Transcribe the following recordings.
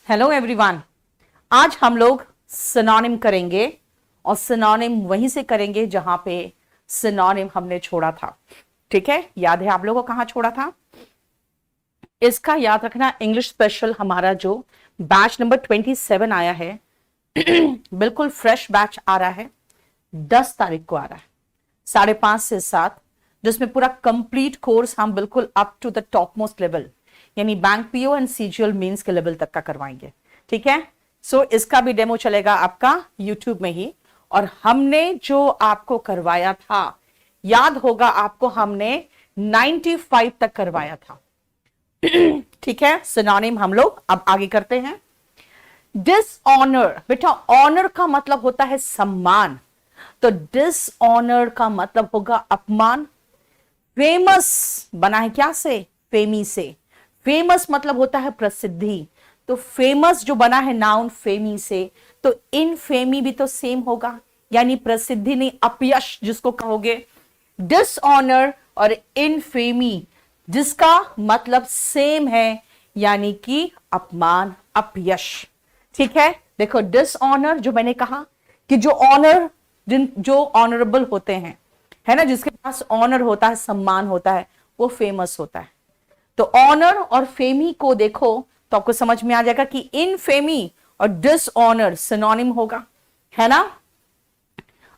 Hello everyone. आज हम लोग सिनोनिम करेंगे और सिनोनिम वहीं से करेंगे जहां पे सिनोनिम हमने छोड़ा था। ठीक है, याद है आप लोगों को कहां छोड़ा था? इसका याद रखना, इंग्लिश स्पेशल हमारा जो बैच नंबर 27 आया है बिल्कुल फ्रेश बैच आ रहा है, 10 तारीख को आ रहा है 5:30 से 7, जिसमें पूरा कंप्लीट कोर्स हम बिल्कुल up to the top most level यानी bank PO and CGL mains के लेवल तक का करवाएंगे। ठीक है, सो इसका भी डेमो चलेगा आपका यूट्यूब में ही। और हमने जो आपको करवाया था, याद होगा आपको, हमने 95 तक करवाया था। ठीक है, सिनोनिम हम लोग अब आगे करते हैं। डिसऑनर, बेटा ऑनर का मतलब होता है सम्मान, तो डिसऑनर का मतलब होगा अपमान। फेमस बना है क्या से? फेमी से। फेमस मतलब होता है प्रसिद्धि, तो फेमस जो बना है नाउन फेमी से, तो इनफेमी भी तो सेम होगा, यानी प्रसिद्धि नहीं अपयश जिसको कहोगे। डिसऑनर और इनफेमी जिसका मतलब सेम है, यानी कि अपमान अपयश। ठीक है, देखो डिसऑनर जो मैंने कहा कि जो ऑनर, जो ऑनरेबल होते हैं, है ना, जिसके पास ऑनर होता है, सम्मान होता है, वो फेमस होता है। तो ऑनर और फेमी को देखो तो आपको समझ में आ जाएगा कि इनफेमी और डिसऑनर सिनोनिम होगा, है ना।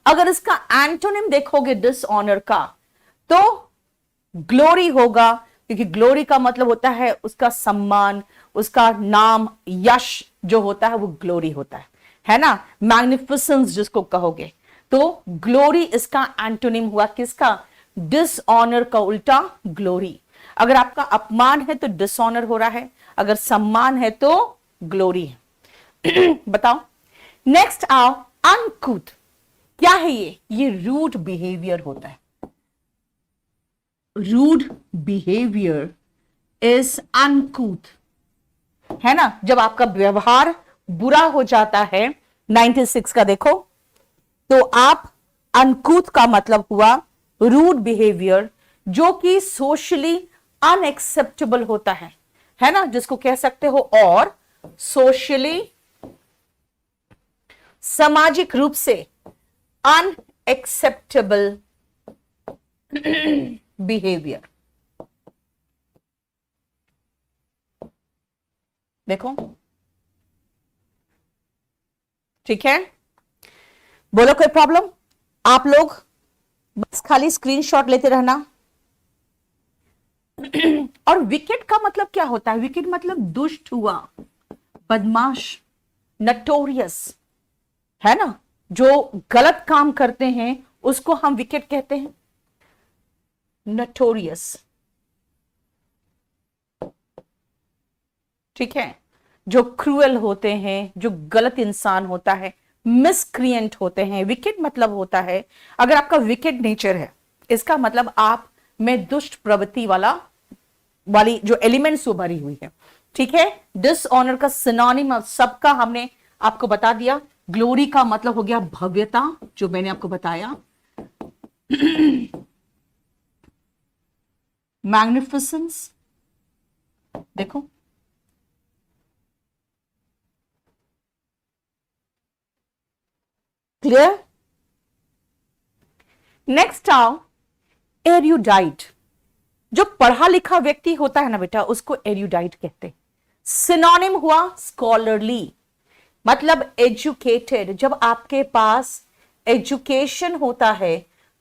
अगर इसका एंटोनिम देखोगे डिसऑनर का, तो ग्लोरी होगा, क्योंकि ग्लोरी का मतलब होता है उसका सम्मान, उसका नाम, यश जो होता है वो ग्लोरी होता है ना। मैग्निफिसेंस जिसको कहोगे, तो ग्लोरी इसका एंटोनिम हुआ किसका? डिसऑनर का उल्टा ग्लोरी। अगर आपका अपमान है तो डिसऑनर हो रहा है, अगर सम्मान है तो ग्लोरी है। बताओ, नेक्स्ट आओ, अनकूथ। क्या है ये रूड बिहेवियर होता है। रूड बिहेवियर इज अनकूथ, है ना। जब आपका व्यवहार बुरा हो जाता है, 96 का देखो, तो आप अनकूथ का मतलब हुआ रूड बिहेवियर, जो कि सोशली अनएक्सेप्टेबल होता है ना, जिसको कह सकते हो, और सोशली सामाजिक रूप से अनएक्सेप्टेबल बिहेवियर। देखो, ठीक है, बोलो कोई प्रॉब्लम? आप लोग बस खाली स्क्रीनशॉट लेते रहना। और विकेट का मतलब क्या होता है? विकेट मतलब दुष्ट हुआ, बदमाश, नटोरियस, है ना। जो गलत काम करते हैं उसको हम विकेट कहते हैं, नटोरियस। ठीक है, जो क्रूएल होते हैं, जो गलत इंसान होता है, मिसक्रिएंट होते हैं, विकेट मतलब होता है। अगर आपका विकेट नेचर है, इसका मतलब आप में दुष्ट प्रवृत्ति वाली जो एलिमेंट्स वो भरी हुई है। ठीक है, डिसऑनर का सिनोनिम सबका हमने आपको बता दिया। ग्लोरी का मतलब हो गया भव्यता, जो मैंने आपको बताया। मैग्निफिसेंस, देखो, क्लियर। नेक्स्ट आओ, एरुडाइट। जो पढ़ा लिखा व्यक्ति होता है ना बेटा, उसको एरुडाइट कहते हैं। सिनोनिम हुआ स्कॉलरली, मतलब एजुकेटेड। जब आपके पास एजुकेशन होता है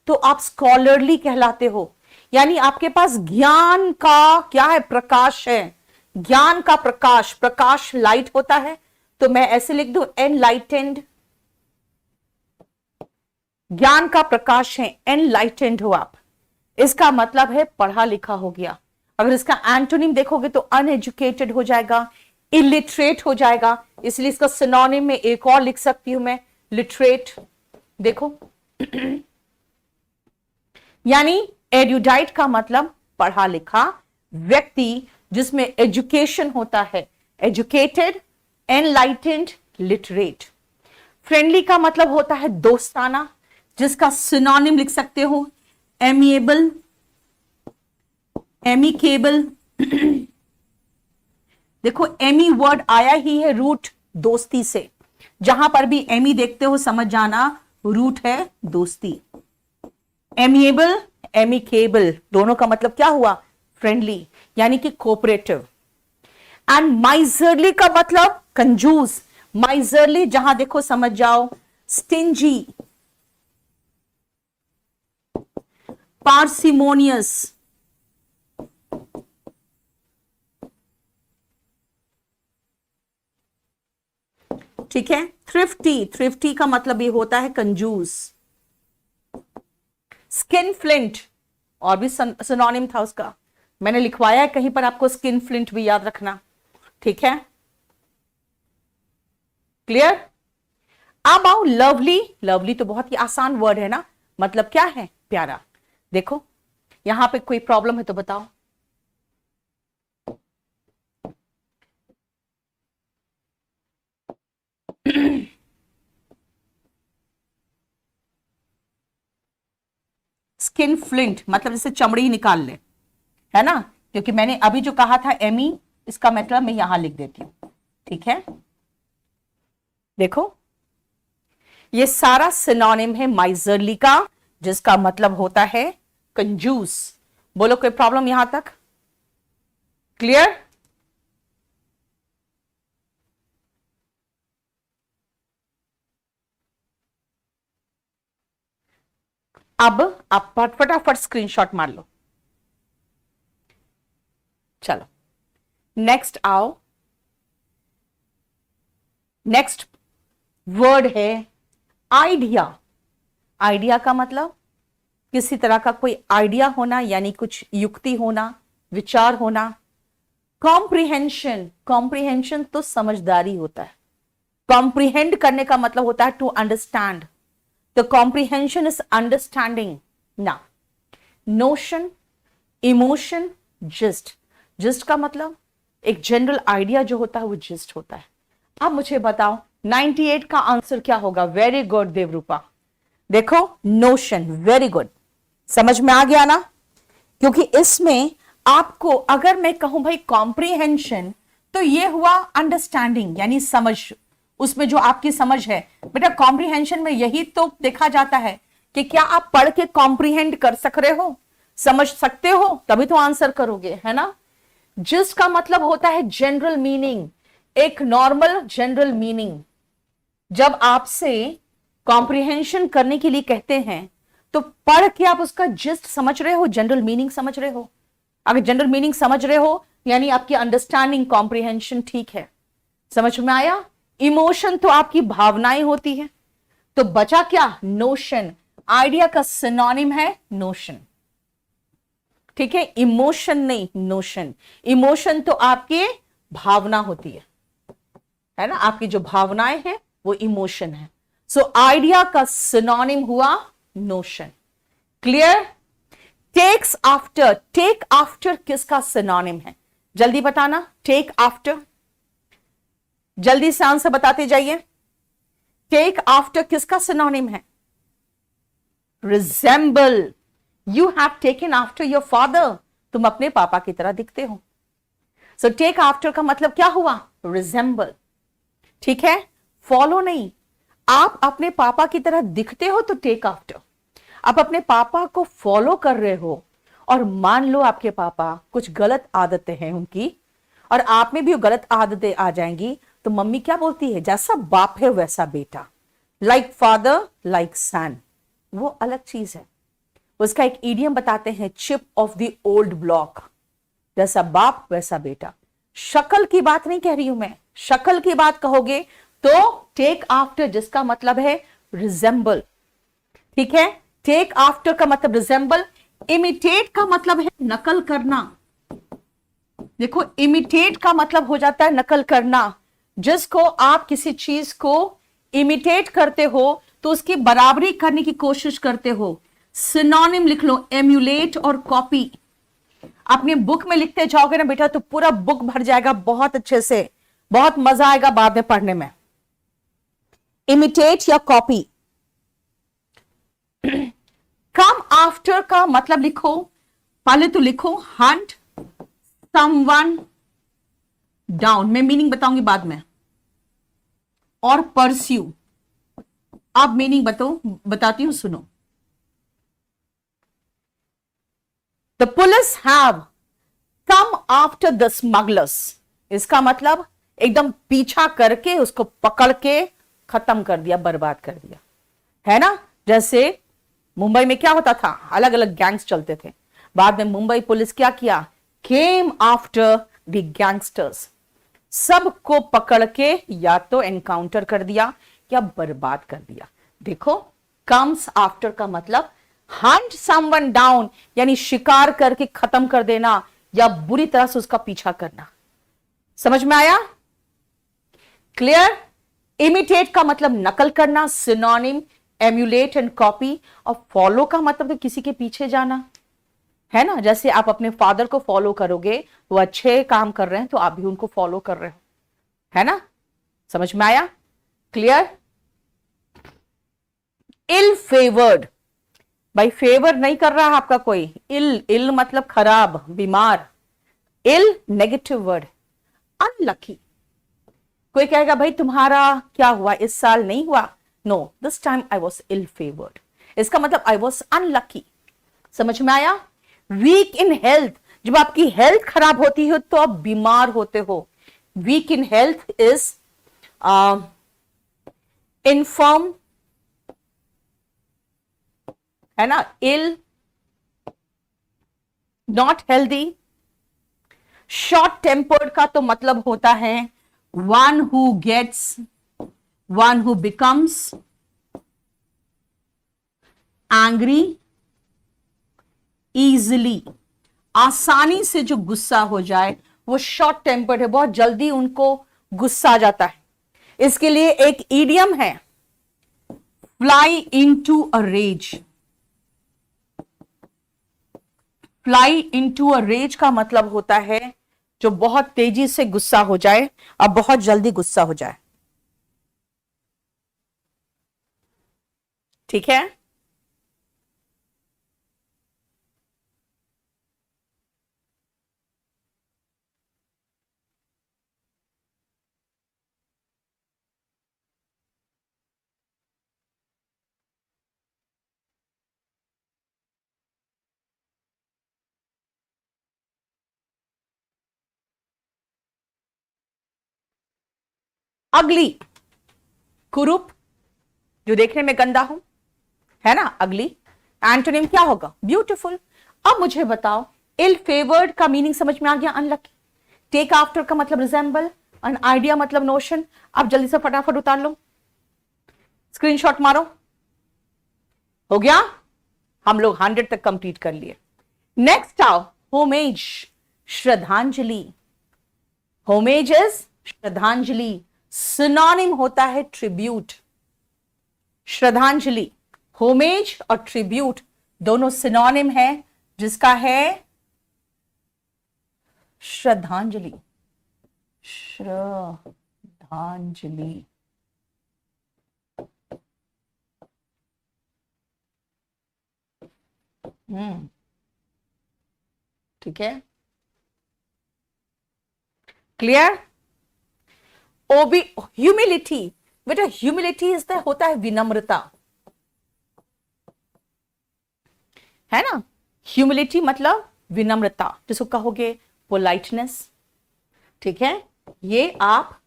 तो आप स्कॉलरली कहलाते हो, यानी आपके पास ज्ञान का क्या है? प्रकाश है। ज्ञान का प्रकाश, प्रकाश लाइट होता है, तो मैं ऐसे लिख दूं एनलाइटेंड। ज्ञान का प्रकाश है, एनलाइटेंड हो आप, इसका मतलब है पढ़ा लिखा हो गया। अगर इसका एंटोनिम देखोगे तो अनएजुकेटेड हो जाएगा, इलिटरेट हो जाएगा, इसलिए इसका सिनोनिम में एक और लिख सकती हूं मैं, लिटरेट। देखो, यानी एरुडाइट का मतलब पढ़ा लिखा व्यक्ति, जिसमें एजुकेशन होता है, एजुकेटेड, एनलाइटेंड, लिटरेट। फ्रेंडली का मतलब होता है दोस्ताना, जिसका सिनोनिम लिख सकते हो एमिएबल, एमिकेबल, देखो एमी वर्ड आया ही है रूट दोस्ती से, जहां पर भी एमी देखते हो समझ जाना रूट है दोस्ती। एमिएबल, एमिकेबल दोनों का मतलब क्या हुआ? फ्रेंडली, यानी कि कोऑपरेटिव। एंड माइजरली का मतलब कंजूस। माइजरली जहां देखो समझ जाओ स्टिंजी, पार्सिमोनियस, ठीक है। थ्रिफ्टी, थ्रिफ्टी का मतलब ये होता है कंजूस। स्किन फ्लिंट और भी सिनोनिम था उसका, मैंने लिखवाया है कहीं पर, आपको स्किन फ्लिंट भी याद रखना, ठीक है। क्लियर? अब आओ लवली। लवली तो बहुत ही आसान वर्ड है ना, मतलब क्या है? प्यारा। देखो यहां पे कोई प्रॉब्लम है तो बताओ। स्किन फ्लिंट मतलब जैसे चमड़ी निकाल ले, है ना, क्योंकि मैंने अभी जो कहा था एमी, इसका मतलब मैं यहां लिख देती हूं, ठीक है। देखो ये सारा सिनोनिम है माइजरली का, जिसका मतलब होता है कंजूस। बोलो कोई प्रॉब्लम यहां तक? क्लियर? अब आप फटाफट स्क्रीनशॉट मार लो। चलो नेक्स्ट आओ। नेक्स्ट वर्ड है आइडिया। आइडिया का मतलब किसी तरह का कोई आइडिया होना, यानी कुछ युक्ति होना, विचार होना। कॉम्प्रिहेंशन, कॉम्प्रिहेंशन तो समझदारी होता है। कॉम्प्रिहेंड करने का मतलब होता है टू अंडरस्टैंड, तो कॉम्प्रिहेंशन इज अंडरस्टैंडिंग ना। Notion, emotion, gist. जिस्ट का मतलब एक जनरल आइडिया जो होता है वो जिस्ट होता है। अब मुझे बताओ 98 का आंसर क्या होगा? Very good Devrupa. देखो नोशन, वेरी गुड, समझ में आ गया ना, क्योंकि इसमें आपको अगर मैं कहूं भाई कॉम्प्रिहेंशन, तो ये हुआ अंडरस्टैंडिंग यानी समझ, उसमें जो आपकी समझ है। बेटा कॉम्प्रिहेंशन में यही तो देखा जाता है कि क्या आप पढ़ के कॉम्प्रिहेंड कर सक रहे हो, समझ सकते हो, तभी तो आंसर करोगे, है ना। जिसका मतलब होता है जनरल मीनिंग, एक नॉर्मल जनरल मीनिंग। जब आपसे कॉम्प्रिहेंशन करने के लिए कहते हैं तो पढ़ के आप उसका जिस्ट समझ रहे हो, जनरल मीनिंग समझ रहे हो। अगर जनरल मीनिंग समझ रहे हो यानी आपकी अंडरस्टैंडिंग कॉम्प्रिहेंशन ठीक है, समझ में आया। इमोशन तो आपकी भावनाएं होती है, तो बचा क्या? नोशन। आइडिया का सिनोनिम है नोशन, ठीक है, इमोशन नहीं, नोशन। इमोशन तो आपकी भावना होती है ना, आपकी जो भावनाएं हैं वो इमोशन है। सो आइडिया का सिनोनिम हुआ notion. Clear? Takes after, take after किसका सिनोनिम है? जल्दी बताना, टेक आफ्टर, जल्दी से आंसर बताते जाइए। टेक आफ्टर किसका सिनोनिम है? Resemble. You have taken after your father, तुम अपने पापा की तरह दिखते हो। सो टेक आफ्टर का मतलब क्या हुआ? रिजेंबल, ठीक है, फॉलो नहीं। आप अपने पापा की तरह दिखते हो तो टेक आफ्टर। आप अपने पापा को फॉलो कर रहे हो और मान लो आपके पापा कुछ गलत आदतें हैं उनकी, और आप में भी गलत आदतें आ जाएंगी, तो मम्मी क्या बोलती है? जैसा बाप है वैसा बेटा, लाइक फादर लाइक सन, वो अलग चीज है। उसका एक इडियम बताते हैं, chip off the old block, जैसा बाप वैसा बेटा। शक्ल की बात नहीं कह रही हूं मैं, शक्ल की बात कहोगे तो टेक आफ्टर जिसका मतलब है रिजेंबल, ठीक है। टेक आफ्टर का मतलब रिजेंबल। इमिटेट का मतलब है नकल करना। देखो इमिटेट का मतलब हो जाता है नकल करना। जिसको आप किसी चीज को इमिटेट करते हो तो उसकी बराबरी करने की कोशिश करते हो। सिनोनिम लिख लो, एम्यूलेट और कॉपी। अपनी बुक में लिखते जाओगे ना बेटा तो पूरा बुक भर जाएगा बहुत अच्छे से, बहुत मजा आएगा बाद में पढ़ने में। इमिटेट या कॉपी। कम आफ्टर का मतलब लिखो, पहले तो लिखो हंट समवन डाउन मैं मीनिंग बताऊंगी बाद में, और परस्यू आप मीनिंग बताती हूं, सुनो। The police have come after the smugglers, इसका मतलब एकदम पीछा करके उसको पकड़ के खत्म कर दिया, बर्बाद कर दिया, है ना। जैसे मुंबई में क्या होता था, अलग अलग गैंग्स चलते थे, बाद में मुंबई पुलिस क्या किया, केम आफ्टर द गैंगस्टर्स, सबको पकड़ के या तो एनकाउंटर कर दिया या बर्बाद कर दिया। देखो, कम्स आफ्टर का मतलब हंट समवन डाउन, यानी शिकार करके खत्म कर देना या बुरी तरह से उसका पीछा करना। समझ में आया? क्लियर? इमिटेट का मतलब नकल करना, सिनोनिम एम्यूलेट एंड कॉपी, और फॉलो का मतलब तो किसी के पीछे जाना, है ना। जैसे आप अपने फादर को फॉलो करोगे, वो अच्छे काम कर रहे हैं तो आप भी उनको फॉलो कर रहे हो, है ना। समझ में आया? क्लियर? इल फेवर्ड, भाई फेवर नहीं कर रहा आपका कोई, इल, इल मतलब खराब, बीमार, इल नेगेटिव वर्ड। अनलकी, कोई कहेगा भाई तुम्हारा क्या हुआ, इस साल नहीं हुआ, no this time I was ill favoured, इसका मतलब आई वॉज अनलकी। समझ में आया? वीक इन हेल्थ, जब आपकी हेल्थ खराब होती है तो आप बीमार होते हो, weak in health is infirm, है ना, ill, not healthy. Short tempered का तो मतलब होता है one who gets, one who becomes angry easily, आसानी से जो गुस्सा हो जाए वो शॉर्ट टेम्पर्ड है, बहुत जल्दी उनको गुस्सा आ जाता है। इसके लिए एक इडियम है, fly into a rage. Fly into a rage का मतलब होता है जो बहुत तेजी से गुस्सा हो जाए और बहुत जल्दी गुस्सा हो जाए, ठीक है। अगली, कुरूप, जो देखने में गंदा हो, है ना, अगली। एंटोनिम क्या होगा, ब्यूटीफुल। अब मुझे बताओ, इल फेवर्ड का मीनिंग समझ में आ गया, अनलकी। टेक आफ्टर का मतलब रिजेंबल, एन आइडिया मतलब नोशन। अब जल्दी से फटाफट उतार लो, स्क्रीनशॉट मारो। हो गया, हम लोग 100 तक कंप्लीट कर लिए। नेक्स्ट आओ, होमेज, श्रद्धांजलि। होमेज इज श्रद्धांजलि, सिनोनिम होता है ट्रिब्यूट। श्रद्धांजलि, होमेज और ट्रिब्यूट दोनों सिनोनिम है, जिसका है श्रद्धांजलि। श्रद्धांजलि, ठीक है, क्लियर। ओबी, ह्यूमिलिटी, बेटा ह्यूमिलिटी इज होता है विनम्रता, है ना। ह्यूमिलिटी मतलब विनम्रता, जिसको कहोगे पोलाइटनेस, ठीक है। ये आप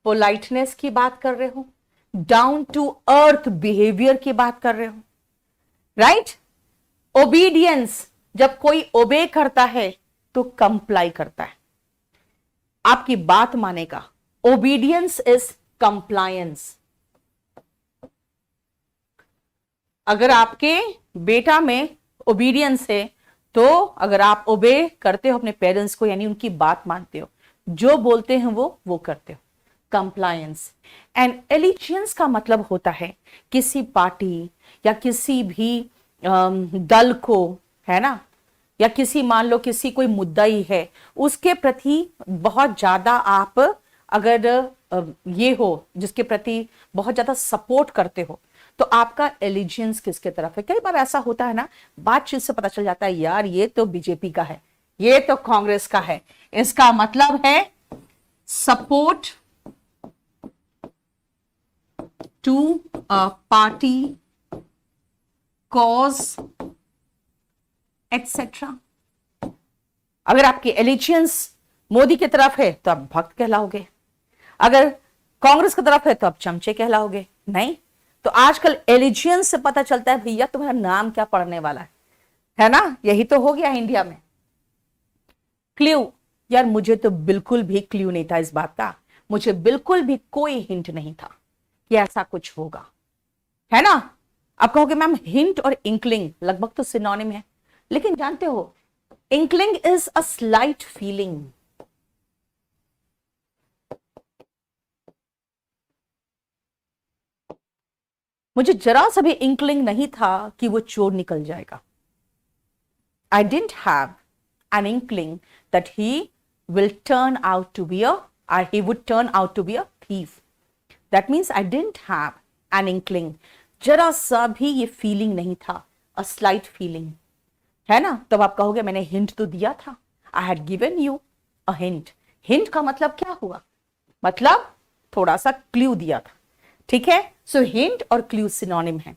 पोलाइटनेस की बात कर रहे हो, डाउन टू अर्थ बिहेवियर की बात कर रहे हो, राइट। ओबीडियंस, जब कोई ओबे करता है तो कंप्लाई करता है, आपकी बात मानेगा। Obedience is compliance. अगर आपके बेटा में ओबीडियंस है तो अगर आप ओबे करते हो अपने पेरेंट्स को, यानी उनकी बात मानते हो, जो बोलते हैं वो करते हो, कंप्लायंस। एंड एलिजियंस का मतलब होता है किसी पार्टी या किसी भी दल को, है ना, या किसी, मान लो किसी कोई मुद्दा ही है, उसके प्रति बहुत ज्यादा आप अगर ये हो, जिसके प्रति बहुत ज्यादा सपोर्ट करते हो, तो आपका एलिजियंस किसके तरफ है। कई बार ऐसा होता है ना, बातचीत से पता चल जाता है यार ये तो बीजेपी का है, ये तो कांग्रेस का है, इसका मतलब है support to a party cause etcetera. अगर आपकी एलिजियंस मोदी की तरफ है तो आप भक्त कहलाओगे, अगर कांग्रेस की तरफ है तो आप चमचे कहलाओगे। नहीं, तो आजकल एलिजियंस से पता चलता है भैया तुम्हारा नाम क्या पढ़ने वाला है ना। यही तो हो गया इंडिया में। क्ल्यू, यार मुझे तो बिल्कुल भी क्ल्यू नहीं था इस बात का, मुझे बिल्कुल भी कोई हिंट नहीं था कि ऐसा कुछ होगा, है ना। आप कहोगे मैम हिंट और इंकलिंग लगभग तो सिनोनिम है, लेकिन जानते हो inkling is a slight feeling. मुझे जरा सा भी इंकलिंग नहीं था कि वो चोर निकल जाएगा। I didn't have an inkling that he will turn out to be a, or he would turn out to be a thief. That means I didn't have an inkling. जरा सा भी ये फीलिंग नहीं था, a slight feeling, है ना। तब आप कहोगे मैंने हिंट तो दिया था, I had given you a hint. Hint का मतलब क्या हुआ, मतलब थोड़ा सा क्ल्यू दिया था, ठीक है। सो हिंट और क्ल्यू सिनोनिम है।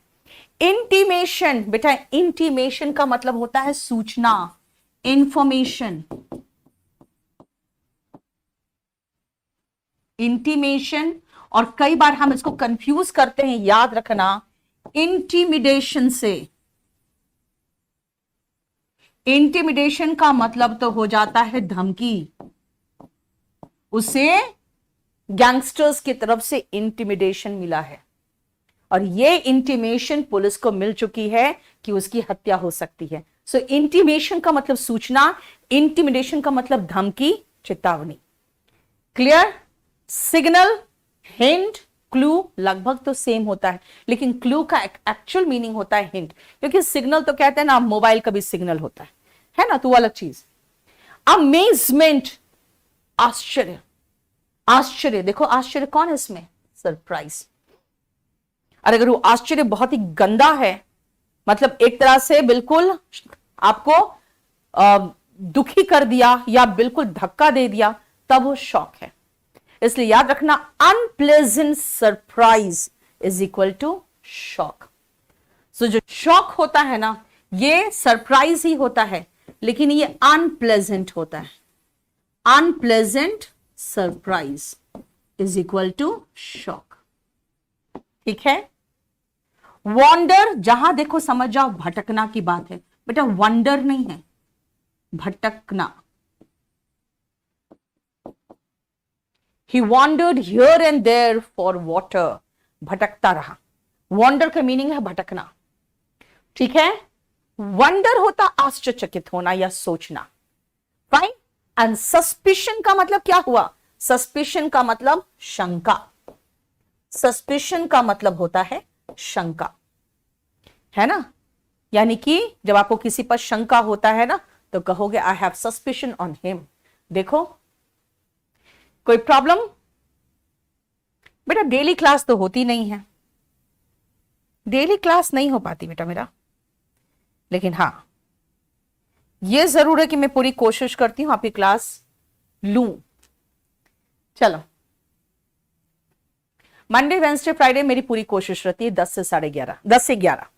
इंटीमेशन, बेटा इंटीमेशन का मतलब होता है सूचना, इंफॉर्मेशन। इंटीमेशन, और कई बार हम इसको कंफ्यूज करते हैं, याद रखना, इंटिमिडेशन से। इंटिमिडेशन का मतलब तो हो जाता है धमकी, उसे गैंगस्टर्स की तरफ से इंटिमिडेशन मिला है और ये इंटिमेशन पुलिस को मिल चुकी है कि उसकी हत्या हो सकती है। सो इंटिमेशन का मतलब सूचना, इंटिमिडेशन का मतलब धमकी, चेतावनी। क्लियर। सिग्नल, हिंट, क्लू लगभग तो सेम होता है, लेकिन क्लू का एक्चुअल मीनिंग होता है हिंट, क्योंकि सिग्नल तो कहते हैं ना मोबाइल का भी सिग्नल होता है ना, तो वो अलग चीज। अमेजमेंट, आश्चर्य। आश्चर्य, देखो आश्चर्य कौन है इसमें, सरप्राइज। और अगर वो आश्चर्य बहुत ही गंदा है, मतलब एक तरह से बिल्कुल आपको दुखी कर दिया या बिल्कुल धक्का दे दिया, तब वो शॉक है। इसलिए याद रखना, unpleasant surprise is equal to shock. So जो शॉक होता है ना, ये सरप्राइज ही होता है, लेकिन ये अनप्लेजेंट होता है। Unpleasant surprise is equal to shock, ठीक है। वॉन्डर, जहां देखो समझ जाओ भटकना की बात है, बेटा वंडर नहीं है, भटकना। He wandered here and there for water. भटकता रहा। वॉन्डर का मीनिंग है भटकना, ठीक है। वंडर होता आश्चर्यचकित होना या सोचना, फाइन। एंड सस्पिशन का मतलब क्या हुआ, सस्पिशन का मतलब शंका। सस्पिशन का मतलब होता है शंका, है ना। यानी कि जब आपको किसी पर शंका होता है ना, तो कहोगे I have suspicion on him. देखो कोई प्रॉब्लम, बेटा डेली क्लास तो होती नहीं है, डेली क्लास नहीं हो पाती बेटा मेरा, लेकिन हाँ ये जरूर है कि मैं पूरी कोशिश करती हूं आपकी क्लास लूं। चलो, मंडे वेंसडे फ्राइडे मेरी पूरी कोशिश रहती है 10 से 11:30, 10 से 11।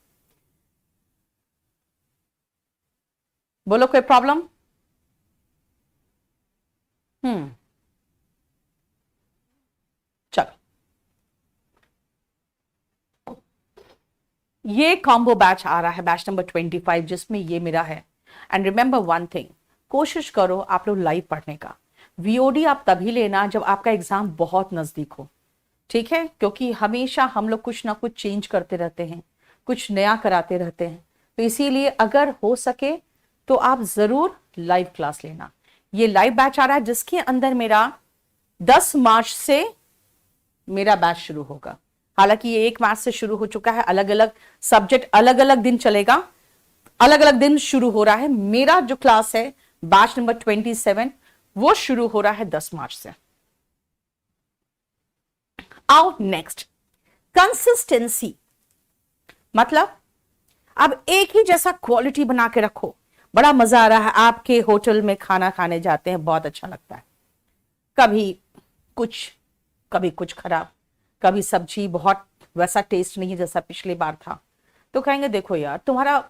बोलो कोई प्रॉब्लम। चलो, ये कॉम्बो बैच आ रहा है, बैच नंबर 25, जिसमें ये मेरा है। एंड रिमेंबर वन थिंग, कोशिश करो आप लोग लाइव पढ़ने का। वीओडी आप तभी लेना जब आपका एग्जाम बहुत नजदीक हो, ठीक है, क्योंकि हमेशा हम लोग कुछ ना कुछ चेंज करते रहते हैं, कुछ नया कराते रहते हैं, तो इसीलिए अगर हो सके तो आप जरूर लाइव क्लास लेना। ये लाइव बैच आ रहा है जिसके अंदर मेरा 10 मार्च से मेरा बैच शुरू होगा। हालांकि ये 1 मार्च से शुरू हो चुका है, अलग अलग सब्जेक्ट अलग अलग दिन चलेगा, अलग अलग दिन शुरू हो रहा है। मेरा जो क्लास है बैच नंबर 27, वो शुरू हो रहा है 10 मार्च से। आओ नेक्स्ट, कंसिस्टेंसी, मतलब अब एक ही जैसा क्वालिटी बना के रखो, बड़ा मजा आ रहा है, आपके होटल में खाना खाने जाते हैं, बहुत अच्छा लगता है, कभी कुछ कभी कुछ खराब, कभी सब्जी बहुत वैसा टेस्ट नहीं जैसा पिछली बार था, तो कहेंगे देखो यार तुम्हारा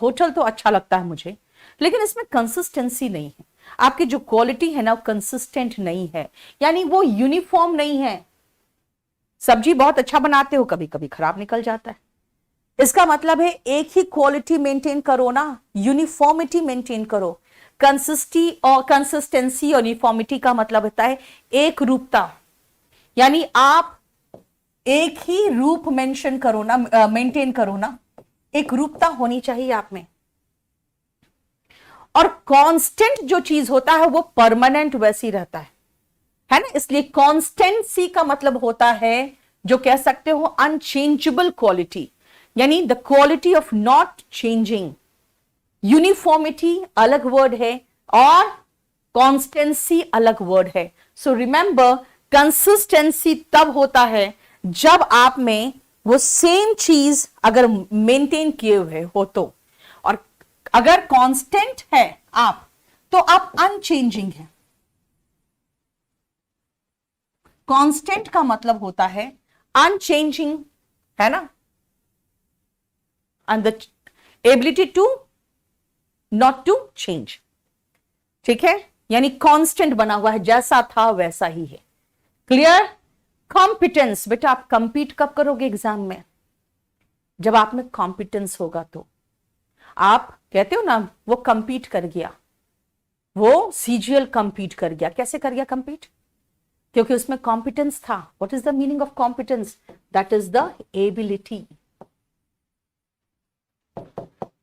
होटल तो अच्छा लगता है मुझे, लेकिन इसमें कंसिस्टेंसी नहीं है, आपकी जो क्वालिटी है ना वो कंसिस्टेंट नहीं है, यानी वो यूनिफॉर्म नहीं है। सब्जी बहुत अच्छा बनाते हो, कभी कभी खराब निकल जाता है, इसका मतलब है एक ही क्वालिटी मेंटेन करो ना, यूनिफॉर्मिटी मेंटेन करो। कंसिस्टेंसी और यूनिफॉर्मिटी का मतलब होता है एक रूपता, यानी आप एक ही रूप मेंशन करो ना, मेंटेन करो ना, एक रूपता होनी चाहिए आप में। और कांस्टेंट जो चीज होता है वो परमानेंट वैसी रहता है ना, इसलिए कांस्टेंसी का मतलब होता है जो कह सकते हो अनचेंजेबल क्वालिटी, यानी the quality of not changing. Uniformity अलग वर्ड है और कॉन्स्टेंसी अलग वर्ड है। सो रिमेंबर, कंसिस्टेंसी तब होता है जब आप में वो सेम चीज अगर मेंटेन किए हुए हो तो, और अगर कांस्टेंट है आप तो आप अनचेंजिंग है। कांस्टेंट का मतलब होता है अनचेंजिंग, है ना, and the ability to not to change, ठीक है, यानी कांस्टेंट बना हुआ है, जैसा था वैसा ही है। क्लियर? कॉम्पिटेंस, बेटा आप कंपीट कब करोगे एग्जाम में? जब आप में कॉम्पिटेंस होगा तो। आप कहते हो ना वो कंपीट कर गया, वो सीजीएल कंपीट कर गया, कैसे कर गया कंपीट? क्योंकि उसमें कॉम्पिटेंस था। What is the meaning of competence? That is the ability.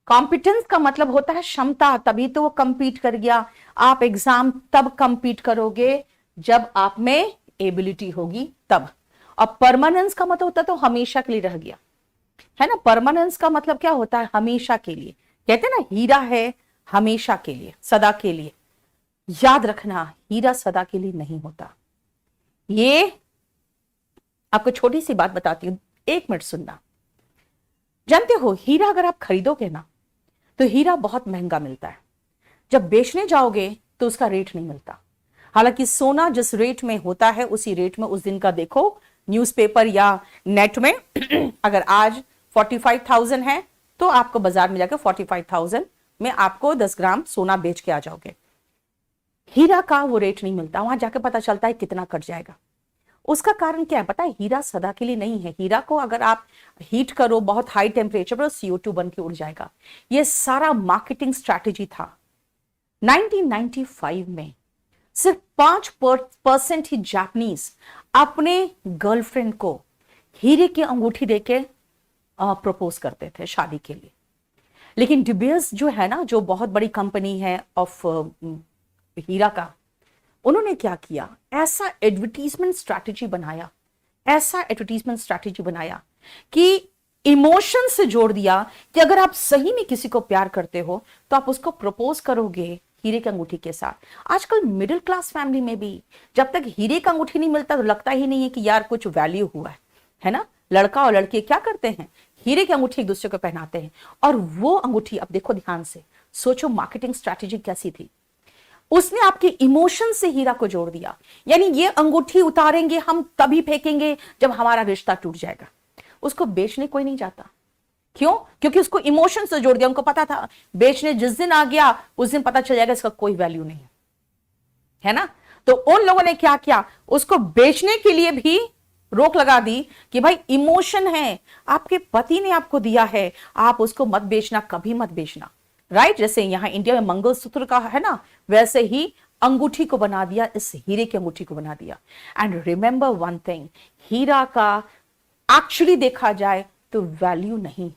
Competence का मतलब होता है क्षमता, तभी तो वो कंपीट कर गया। आप एग्जाम तब कंपीट करोगे जब आप में एबिलिटी होगी तब। और परमानेंस का मतलब होता है तो हमेशा के लिए रह गया, है ना। परमानेंस का मतलब क्या होता है? हमेशा के लिए। कहते हैं ना हीरा है हमेशा के लिए, सदा के लिए। याद रखना, हीरा सदा के लिए नहीं होता। ये आपको छोटी सी बात बताती हूं, 1 मिनट सुनना। जानते हो हीरा अगर आप खरीदोगे ना तो हीरा बहुत महंगा मिलता है, जब बेचने जाओगे तो उसका रेट नहीं मिलता। हालांकि सोना जिस रेट में होता है उसी रेट में उस दिन का देखो न्यूज़पेपर या नेट में अगर आज 45,000 है तो आपको बाजार में जाकर 45,000 में आपको 10 ग्राम सोना बेच के आ जाओगे। हीरा का वो रेट नहीं मिलता, वहां जाके पता चलता है कितना कट जाएगा। उसका कारण क्या है पता है? हीरा सदा के लिए नहीं है। हीरा को अगर आप हीट करो बहुत हाई टेम्परेचर पर, CO2 बन के उड़ जाएगा। ये सारा मार्केटिंग स्ट्रैटेजी था। 1995 में सिर्फ 5% ही जापानीज अपने गर्लफ्रेंड को हीरे की अंगूठी देके प्रपोज करते थे शादी के लिए। लेकिन डिबियस जो है ना, जो बहुत बड़ी कंपनी है ऑफ हीरा का, उन्होंने क्या किया? ऐसा एडवर्टीजमेंट स्ट्रैटेजी बनाया, ऐसा एडवर्टीजमेंट स्ट्रैटेजी बनाया कि इमोशन से जोड़ दिया कि अगर आप सही में किसी को प्यार करते हो तो आप उसको प्रपोज करोगे हीरे की अंगूठी के साथ। आजकल मिडिल क्लास फैमिली में भी जब तक हीरे का अंगूठी नहीं मिलता तो लगता ही नहीं है कि यार कुछ वैल्यू हुआ है ना। लड़का और लड़की क्या करते हैं? हीरे की अंगूठी एक दूसरे को पहनाते हैं। और वो अंगूठी, अब देखो ध्यान से सोचो मार्केटिंग स्ट्रैटेजी कैसी थी। उसने आपके इमोशन से हीरा को जोड़ दिया, यानी ये अंगूठी उतारेंगे हम तभी फेंकेंगे जब हमारा रिश्ता टूट जाएगा। उसको बेचने कोई नहीं जाता। क्यों? क्योंकि उसको इमोशन से जोड़ दिया। उनको पता था बेचने जिस दिन आ गया उस दिन पता चल जाएगा इसका कोई वैल्यू नहीं है ना। तो उन लोगों ने क्या किया? उसको बेचने के लिए भी रोक लगा दी कि भाई इमोशन है, आपके पति ने आपको दिया है, आप उसको मत बेचना, कभी मत बेचना। राइट? जैसे यहां इंडिया में मंगलसूत्र का है ना, वैसे ही अंगूठी को बना दिया, इस हीरे की अंगूठी को बना दिया। एंड रिमेंबर वन थिंग, हीरा का एक्चुअली देखा जाए तो वैल्यू नहीं,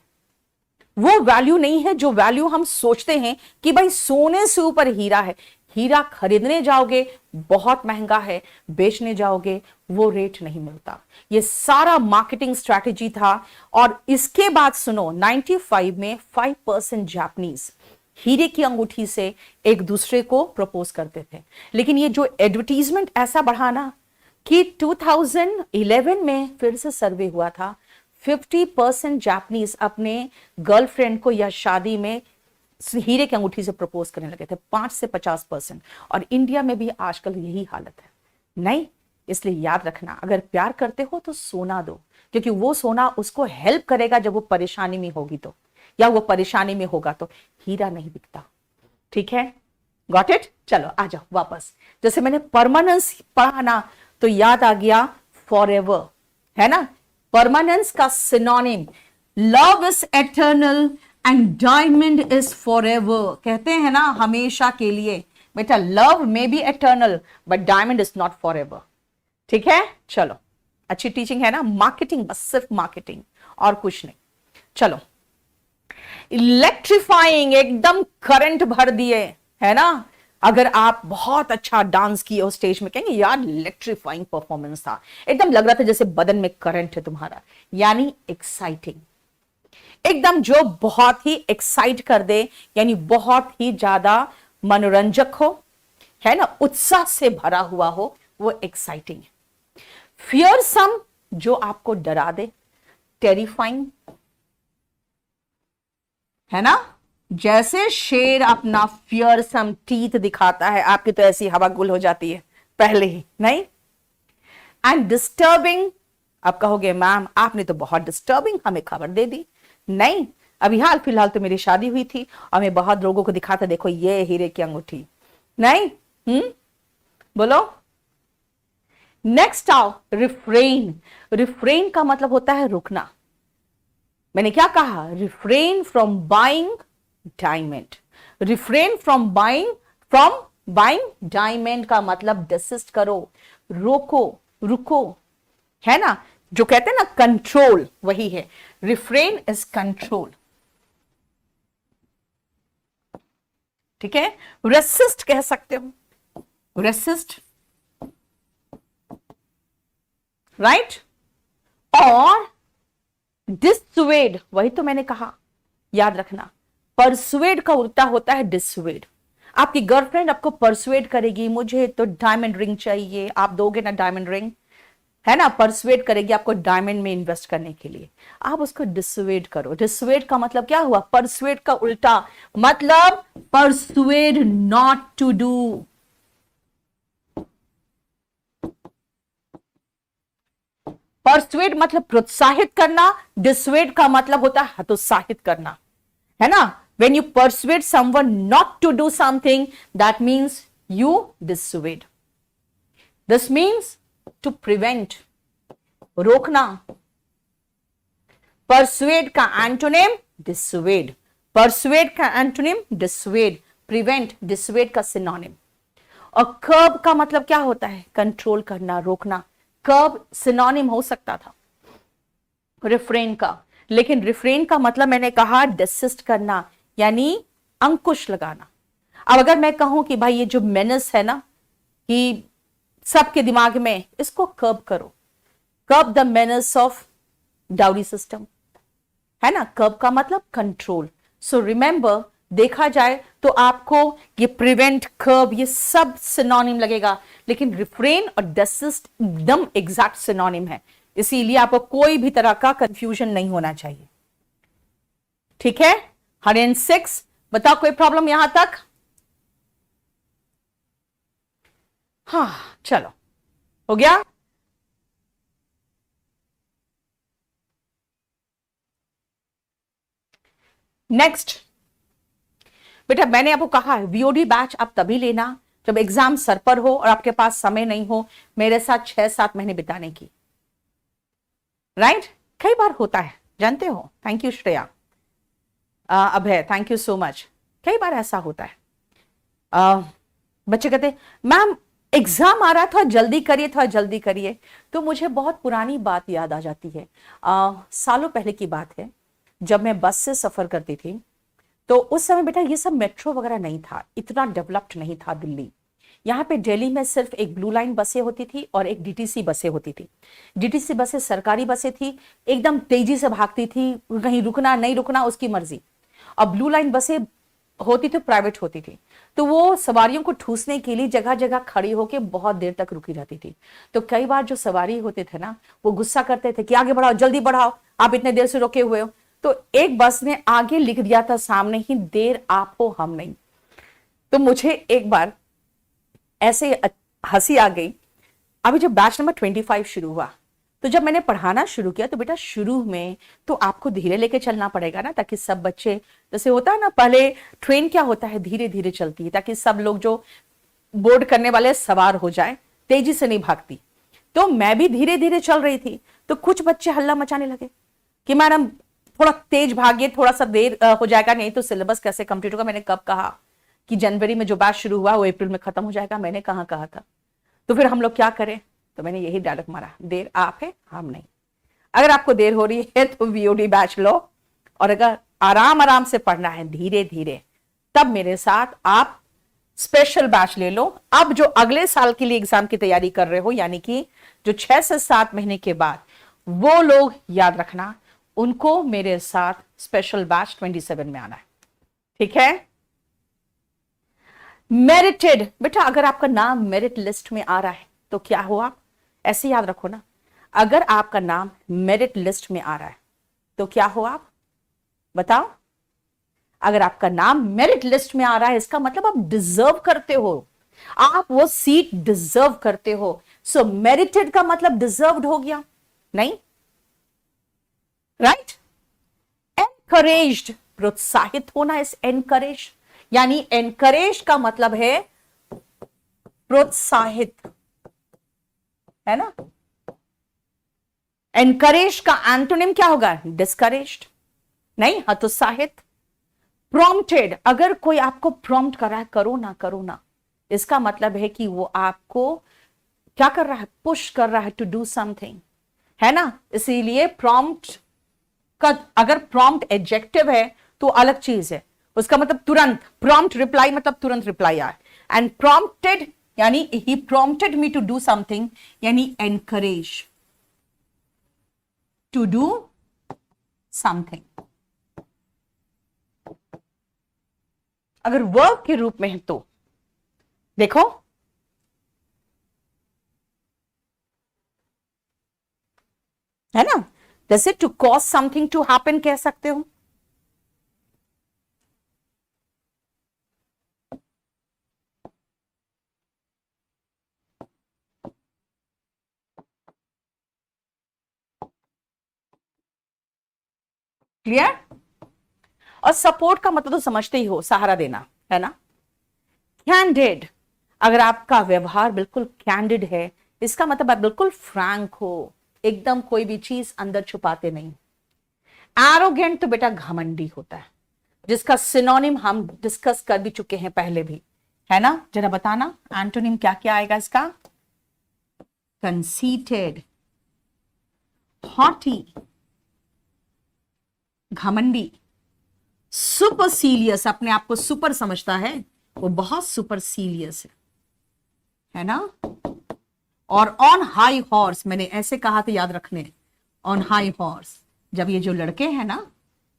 वो वैल्यू नहीं है जो वैल्यू हम सोचते हैं कि भाई सोने से ऊपर हीरा है। हीरा खरीदने जाओगे बहुत महंगा है, बेचने जाओगे वो रेट नहीं मिलता। ये सारा मार्केटिंग स्ट्रैटेजी था। और इसके बाद सुनो, 95 में 5% जापानीज हीरे की अंगूठी से एक दूसरे को प्रपोज करते थे। लेकिन ये जो एडवर्टीजमेंट ऐसा बढ़ा ना कि 2011 में फिर से सर्वे हुआ था, 50% जापानीज अपने गर्लफ्रेंड को या शादी में हीरे की अंगूठी से प्रपोज करने लगे थे, 5 से 50%। और इंडिया में भी आजकल यही हालत है। नहीं, इसलिए याद रखना, अगर प्यार करते हो तो सोना दो, क्योंकि वो सोना उसको हेल्प करेगा जब वो परेशानी में होगी तो, या वो परेशानी में होगा तो। हीरा नहीं बिकता। ठीक है, गॉट इट। चलो आ जाओ वापस। जैसे मैंने परमानेंस पढ़ा ना, तो याद आ गया फॉरएवर, है ना। परमानेंस का synonym, love is eternal and diamond is forever. कहते हैं ना हमेशा के लिए। बेटा love may be eternal but diamond is not forever. ठीक है, चलो अच्छी टीचिंग है ना। मार्केटिंग, बस सिर्फ मार्केटिंग और कुछ नहीं। चलो, इलेक्ट्रीफाइंग, एकदम करंट भर दिए, है ना। अगर आप बहुत अच्छा डांस किए हो स्टेज में, कहेंगे यार इलेक्ट्रीफाइंग परफॉर्मेंस था, एकदम लग रहा था जैसे बदन में करंट है तुम्हारा, यानी एक्साइटिंग, एकदम जो बहुत ही एक्साइट कर दे, यानी बहुत ही ज्यादा मनोरंजक हो, है ना, उत्साह से भरा हुआ हो, वो एक्साइटिंग है। फियरसम, जो आपको डरा दे, टेरिफाइंग, है ना। जैसे शेर अपना फियरसम टीथ दिखाता है, आपकी तो ऐसी हवा गुल हो जाती है पहले ही, नहीं। एंड डिस्टर्बिंग, आप कहोगे मैम आपने तो बहुत डिस्टर्बिंग हमें खबर दे दी। नहीं, अभी हाल फिलहाल तो मेरी शादी हुई थी और मैं बहुत लोगों को दिखाता, देखो ये हीरे की अंगूठी। नहीं, बोलो। नेक्स्ट आओ, रिफ्रेन। रिफ्रेन का मतलब होता है रुकना। मैंने क्या कहा, refrain from buying diamond. Refrain from buying diamond का मतलब डिसिस्ट करो, रोको, रुको, है ना। जो कहते हैं ना कंट्रोल, वही है। Refrain is control. ठीक है, रेसिस्ट कह सकते हो, रेसिस्ट, राइट। और डिसवेड, वही तो मैंने कहा, याद रखना। परसुएड का उल्टा होता है डिसवेड। आपकी गर्लफ्रेंड आपको परसुएड करेगी, मुझे तो डायमंड रिंग चाहिए, आप दोगे ना डायमंड रिंग, है ना। परसुएड करेगी आपको डायमंड में इन्वेस्ट करने के लिए, आप उसको डिसवेड करो। डिसवेड का मतलब क्या हुआ, परसुएड का उल्टा मतलब persuade not to do. Persuade मतलब प्रोत्साहित करना, डिसवेड का मतलब होता है हतोत्साहित करना, है ना। When you persuade someone not to do something, that means you dissuade. This means to prevent, रोकना। Persuade का एंटोनिम dissuade, persuade का एंटोनिम dissuade, prevent, dissuade का सिनोनिम। और कर्ब का मतलब क्या होता है, कंट्रोल करना, रोकना। कर्ब सिनोनिम हो सकता था रिफ्रेन का, लेकिन रिफ्रेन का मतलब मैंने कहा डिसिस्ट करना, यानी अंकुश लगाना। अब अगर मैं कहूं कि भाई ये जो मेनस है ना कि सबके दिमाग में, इसको कर्ब करो, curb the menace of dowry system, है ना। कर्ब का मतलब कंट्रोल। सो रिमेंबर, देखा जाए तो आपको ये प्रिवेंट, कर्ब, ये सब सिनोनिम लगेगा, लेकिन रिफ्रेन और डिसिस्ट एकदम एग्जैक्ट सिनोनिम है, इसीलिए आपको कोई भी तरह का कंफ्यूजन नहीं होना चाहिए। ठीक है, 106। बताओ कोई प्रॉब्लम यहां तक। हाँ चलो, हो गया। नेक्स्ट बेटा, मैंने आपको कहा है वीओडी बैच आप तभी लेना जब एग्जाम सर पर हो और आपके पास समय नहीं हो मेरे साथ 6-7 महीने बिताने की, राइट। कई बार होता है, जानते हो। Thank you Shreya, Abhay, thank you so much. कई बार ऐसा होता है, बच्चे कहते मैम एग्जाम आ रहा था, जल्दी करिए, थोड़ा जल्दी करिए। तो मुझे बहुत पुरानी बात याद आ जाती है। सालों पहले की बात है, जब मैं बस से सफर करती थी, तो उस समय बेटा ये सब मेट्रो वगैरह नहीं था, इतना डेवलप्ड नहीं था दिल्ली। यहाँ पे दिल्ली में सिर्फ एक ब्लू लाइन बसें होती थी और एक डीटीसी बसें होती थी। डीटीसी बसें सरकारी बसें थी, एकदम तेजी से भागती थी, कहीं रुकना नहीं रुकना उसकी मर्जी। और ब्लू लाइन बसें होती थी, प्राइवेट होती थी, तो वो सवारियों को ठूसने के लिए जगह जगह खड़ी होकर बहुत देर तक रुकी रहती थी। तो कई बार जो सवारी होते थे ना, वो गुस्सा करते थे कि आगे बढ़ाओ, जल्दी बढ़ाओ, आप इतने देर से रुके हुए हो। तो एक बस ने आगे लिख दिया था सामने ही, देर आप हो हम नहीं। तो मुझे एक बार ऐसे हंसी आ गई। अभी जब बैच नंबर 25 शुरू हुआ, तो जब मैंने पढ़ाना शुरू किया, तो बेटा शुरू में तो आपको धीरे लेके चलना पड़ेगा ना, ताकि सब बच्चे, जैसे होता है ना पहले ट्रेन क्या होता है, धीरे धीरे चलती है ताकि सब लोग जो बोर्ड करने वाले सवार हो जाए, तेजी से नहीं भागती। तो मैं भी धीरे धीरे चल रही थी, तो कुछ बच्चे हल्ला मचाने लगे कि मैडम थोड़ा तेज भागिए, थोड़ा सा देर हो जाएगा, नहीं तो सिलेबस कैसे कंप्लीट होगा। मैंने कब कहा कि जनवरी में जो बैच शुरू हुआ वो अप्रैल में खत्म हो जाएगा? मैंने कहाँ कहा था? तो फिर हम लोग क्या करें? तो मैंने यही डायलॉग मारा, देर आप है हम नहीं। अगर आपको देर हो रही है तो वीओडी बैच लो, और अगर आराम आराम से पढ़ना है धीरे धीरे, तब मेरे साथ आप स्पेशल बैच ले लो। अब जो अगले साल के लिए एग्जाम की तैयारी कर रहे हो, यानी कि जो 6 से 7 महीने के बाद, वो लोग याद रखना, उनको मेरे साथ स्पेशल बैच 27 में आना है, ठीक है? मेरिटेड, बेटा अगर आपका नाम मेरिट लिस्ट में आ रहा है तो क्या हुआ? ऐसे याद रखो ना, अगर आपका नाम मेरिट लिस्ट में आ रहा है तो क्या हो? आप बताओ। अगर आपका नाम मेरिट लिस्ट में आ रहा है, इसका मतलब आप डिजर्व करते हो, आप वो सीट डिजर्व करते हो। सो मेरिटेड का मतलब डिजर्व्ड हो गया, नहीं? राइट? एनकरेज्ड, प्रोत्साहित होना इस एनकरेज, यानी एनकरेज का मतलब है प्रोत्साहित, है ना? एनकरेज का एंटोनिम क्या होगा? डिस्करेज्ड, नहीं, हतोत्साहित। प्रॉम्प्टेड, अगर कोई आपको प्रॉम्प्ट कर रहा है, करो ना करो ना, इसका मतलब है कि वो आपको क्या कर रहा है? पुश कर रहा है टू डू समथिंग, है ना? इसीलिए प्रॉम्प्ट का अगर प्रॉम्प्ट एडजेक्टिव है तो अलग चीज है, उसका मतलब तुरंत। प्रॉम्प्ट रिप्लाई मतलब तुरंत रिप्लाई आए। एंड प्रॉम्प्टेड यानी he prompted me to do something, यानी एनकरेज टू डू समथिंग। अगर वर्ब के रूप में है तो देखो, है ना? जैसे to cause something to happen कह सकते हो। क्लियर? और सपोर्ट का मतलब तो समझते ही हो, सहारा देना, है ना? कैंडिड, अगर आपका व्यवहार बिल्कुल कैंडिड है, इसका मतलब आप बिल्कुल फ्रैंक हो, एकदम कोई भी चीज अंदर छुपाते नहीं। एरोगेंट तो बेटा घमंडी होता है, जिसका सिनोनिम हम डिस्कस कर भी चुके हैं पहले भी, है ना? जरा बताना एंटोनिम क्या क्या आएगा इसका? कंसीटेड, हॉटी, घमंडी, सुपरसीलियस, अपने आप को सुपर समझता है, वो बहुत सुपरसीलियस है ना? और ऑन हाई हॉर्स, मैंने ऐसे कहा था, याद रखने, ऑन हाई हॉर्स, जब ये जो लड़के हैं ना,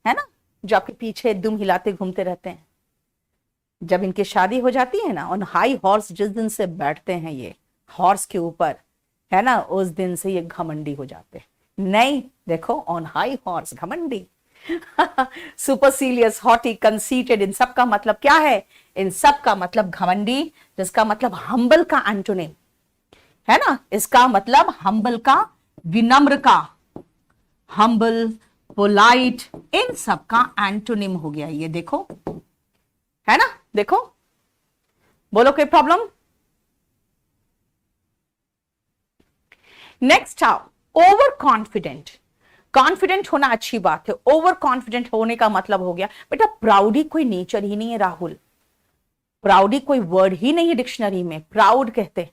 है ना, जो आपके पीछे दुम हिलाते घूमते रहते हैं, जब इनकी शादी हो जाती है ना, ऑन हाई हॉर्स जिस दिन से बैठते हैं ये हॉर्स के ऊपर, है ना, उस दिन से ये घमंडी हो जाते हैं। नहीं, देखो, ऑन हाई हॉर्स घमंडी, सुपरसीलियस, हॉटी, कंसीटेड, इन सब का मतलब क्या है? इन सब का मतलब घमंडी, जिसका मतलब हम्बल का एंटोनिम, है ना? इसका मतलब हम्बल का, विनम्र का, हम्बल, पोलाइट, इन सब का एंटोनिम हो गया ये। देखो, है ना? देखो, बोलो कोई प्रॉब्लम? नेक्स्ट आओ, ओवर कॉन्फिडेंट। कॉन्फिडेंट होना अच्छी बात है, ओवर कॉन्फिडेंट होने का मतलब हो गया बेटा प्राउडी कोई नेचर ही नहीं है राहुल, प्राउडी कोई वर्ड ही नहीं है डिक्शनरी में, प्राउड कहते,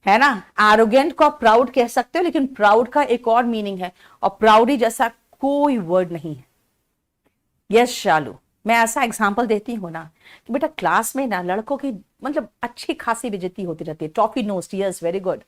है ना? एरोगेंट को आप प्राउड कह सकते हो, लेकिन प्राउड का एक और मीनिंग है, और प्राउडी जैसा कोई वर्ड नहीं है। यस शालू, मैं ऐसा एग्जांपल देती हूँ ना कि बेटा क्लास में ना लड़कों की मतलब अच्छी खासी बेइज्जती होती रहती है, टॉफी नोस्ट, यस वेरी गुड,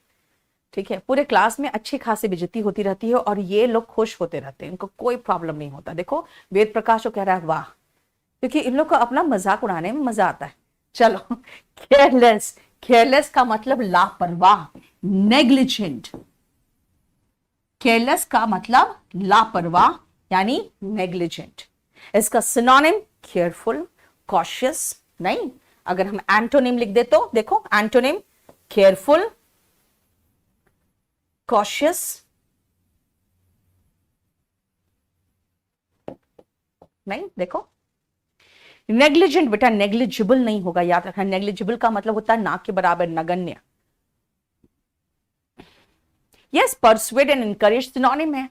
ठीक है, पूरे क्लास में अच्छी खासी बेइज्जती होती रहती है, और ये लोग खुश होते रहते हैं, इनको कोई प्रॉब्लम नहीं होता। देखो वेद प्रकाश को कह रहा है वाह, क्योंकि इन लोग को अपना मजाक उड़ाने में मजा आता है। चलो, केयरलेस, केयरलेस का मतलब लापरवाह, नेग्लिजेंट, केयरलेस का मतलब लापरवाह यानी नेग्लिजेंट। इसका सिनोनिम केयरफुल, कॉशियस नहीं। अगर हम एंटोनिम लिख दे तो देखो, एंटोनिम केयरफुल, कॉशियस, नहीं। देखो नेग्लिजेंट बेटा नेग्लिजिबल नहीं होगा, याद रखना। नेग्लिजिबल का मतलब होता है ना के बराबर, नगण्य। Yes, persuade and encourage synonym है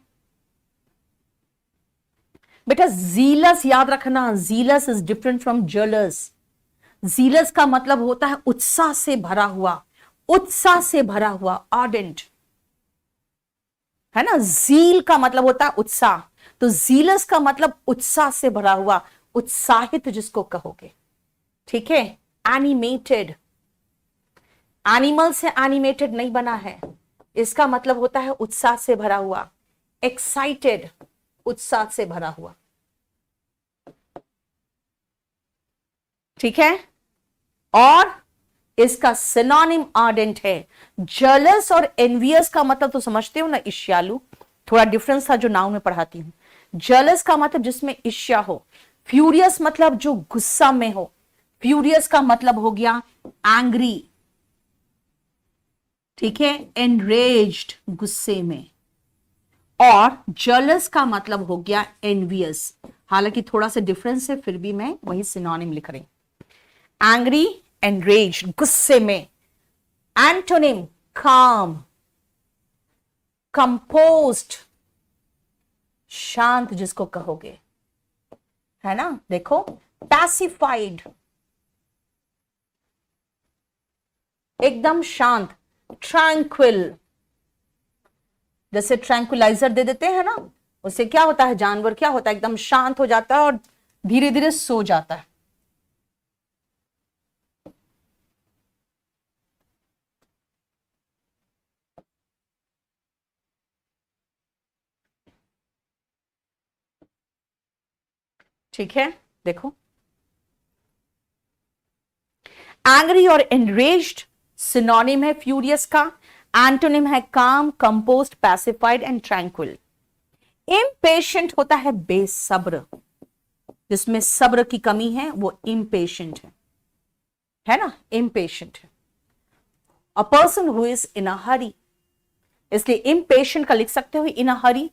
बेटा। जीलस याद रखना, jealous is different from jealous. Jealous का मतलब होता है उत्साह से भरा हुआ, उत्साह से भरा हुआ, आर्डेंट, है ना। जील का मतलब होता है उत्साह, तो जीलस का मतलब उत्साह से भरा हुआ, उत्साहित जिसको कहोगे, ठीक है। एनिमेटेड, एनिमल से एनिमेटेड नहीं बना है, इसका मतलब होता है उत्साह से भरा हुआ। एक्साइटेड, उत्साह से भरा हुआ, ठीक है। और इसका सिनोनिम आर्डेंट है। जेलस और एनवियस का मतलब तो समझते हो ना, ईर्ष्यालु। थोड़ा डिफरेंस था जो नाउन में पढ़ाती हूं। जेलस का मतलब जिसमें ईर्ष्या हो, फ्यूरियस मतलब जो गुस्सा में हो, फ्यूरियस का मतलब हो गया एंग्री, ठीक है, एनरेज्ड, गुस्से में। और जेलस का मतलब हो गया एनवियस। हालांकि थोड़ा सा डिफरेंस है, फिर भी मैं वही सिनोनिम लिख रही हूं। एंग्री, एनरेज्ड, गुस्से में। एंटोनिम काम, कंपोज्ड, शांत जिसको कहोगे, है ना। देखो पैसिफाइड, एकदम शांत। ट्रैंक्विल, जैसे ट्रैंक्विलाइजर दे देते हैं ना, उससे क्या होता है, जानवर क्या होता है, एकदम शांत हो जाता है और धीरे धीरे सो जाता है। ठीक है, देखो एंग्री और एनरेज्ड सिनोनिम है फ्यूरियस का। एंटोनिम है काम, composed, pacified and tranquil. Impatient होता है बेसब्र, जिसमें सब्र की कमी है वो इम्पेशेंट है ना, इम्पेशेंट है। A person who is in a hurry, इसलिए इम्पेशेंट का लिख सकते हो इन अ हरी।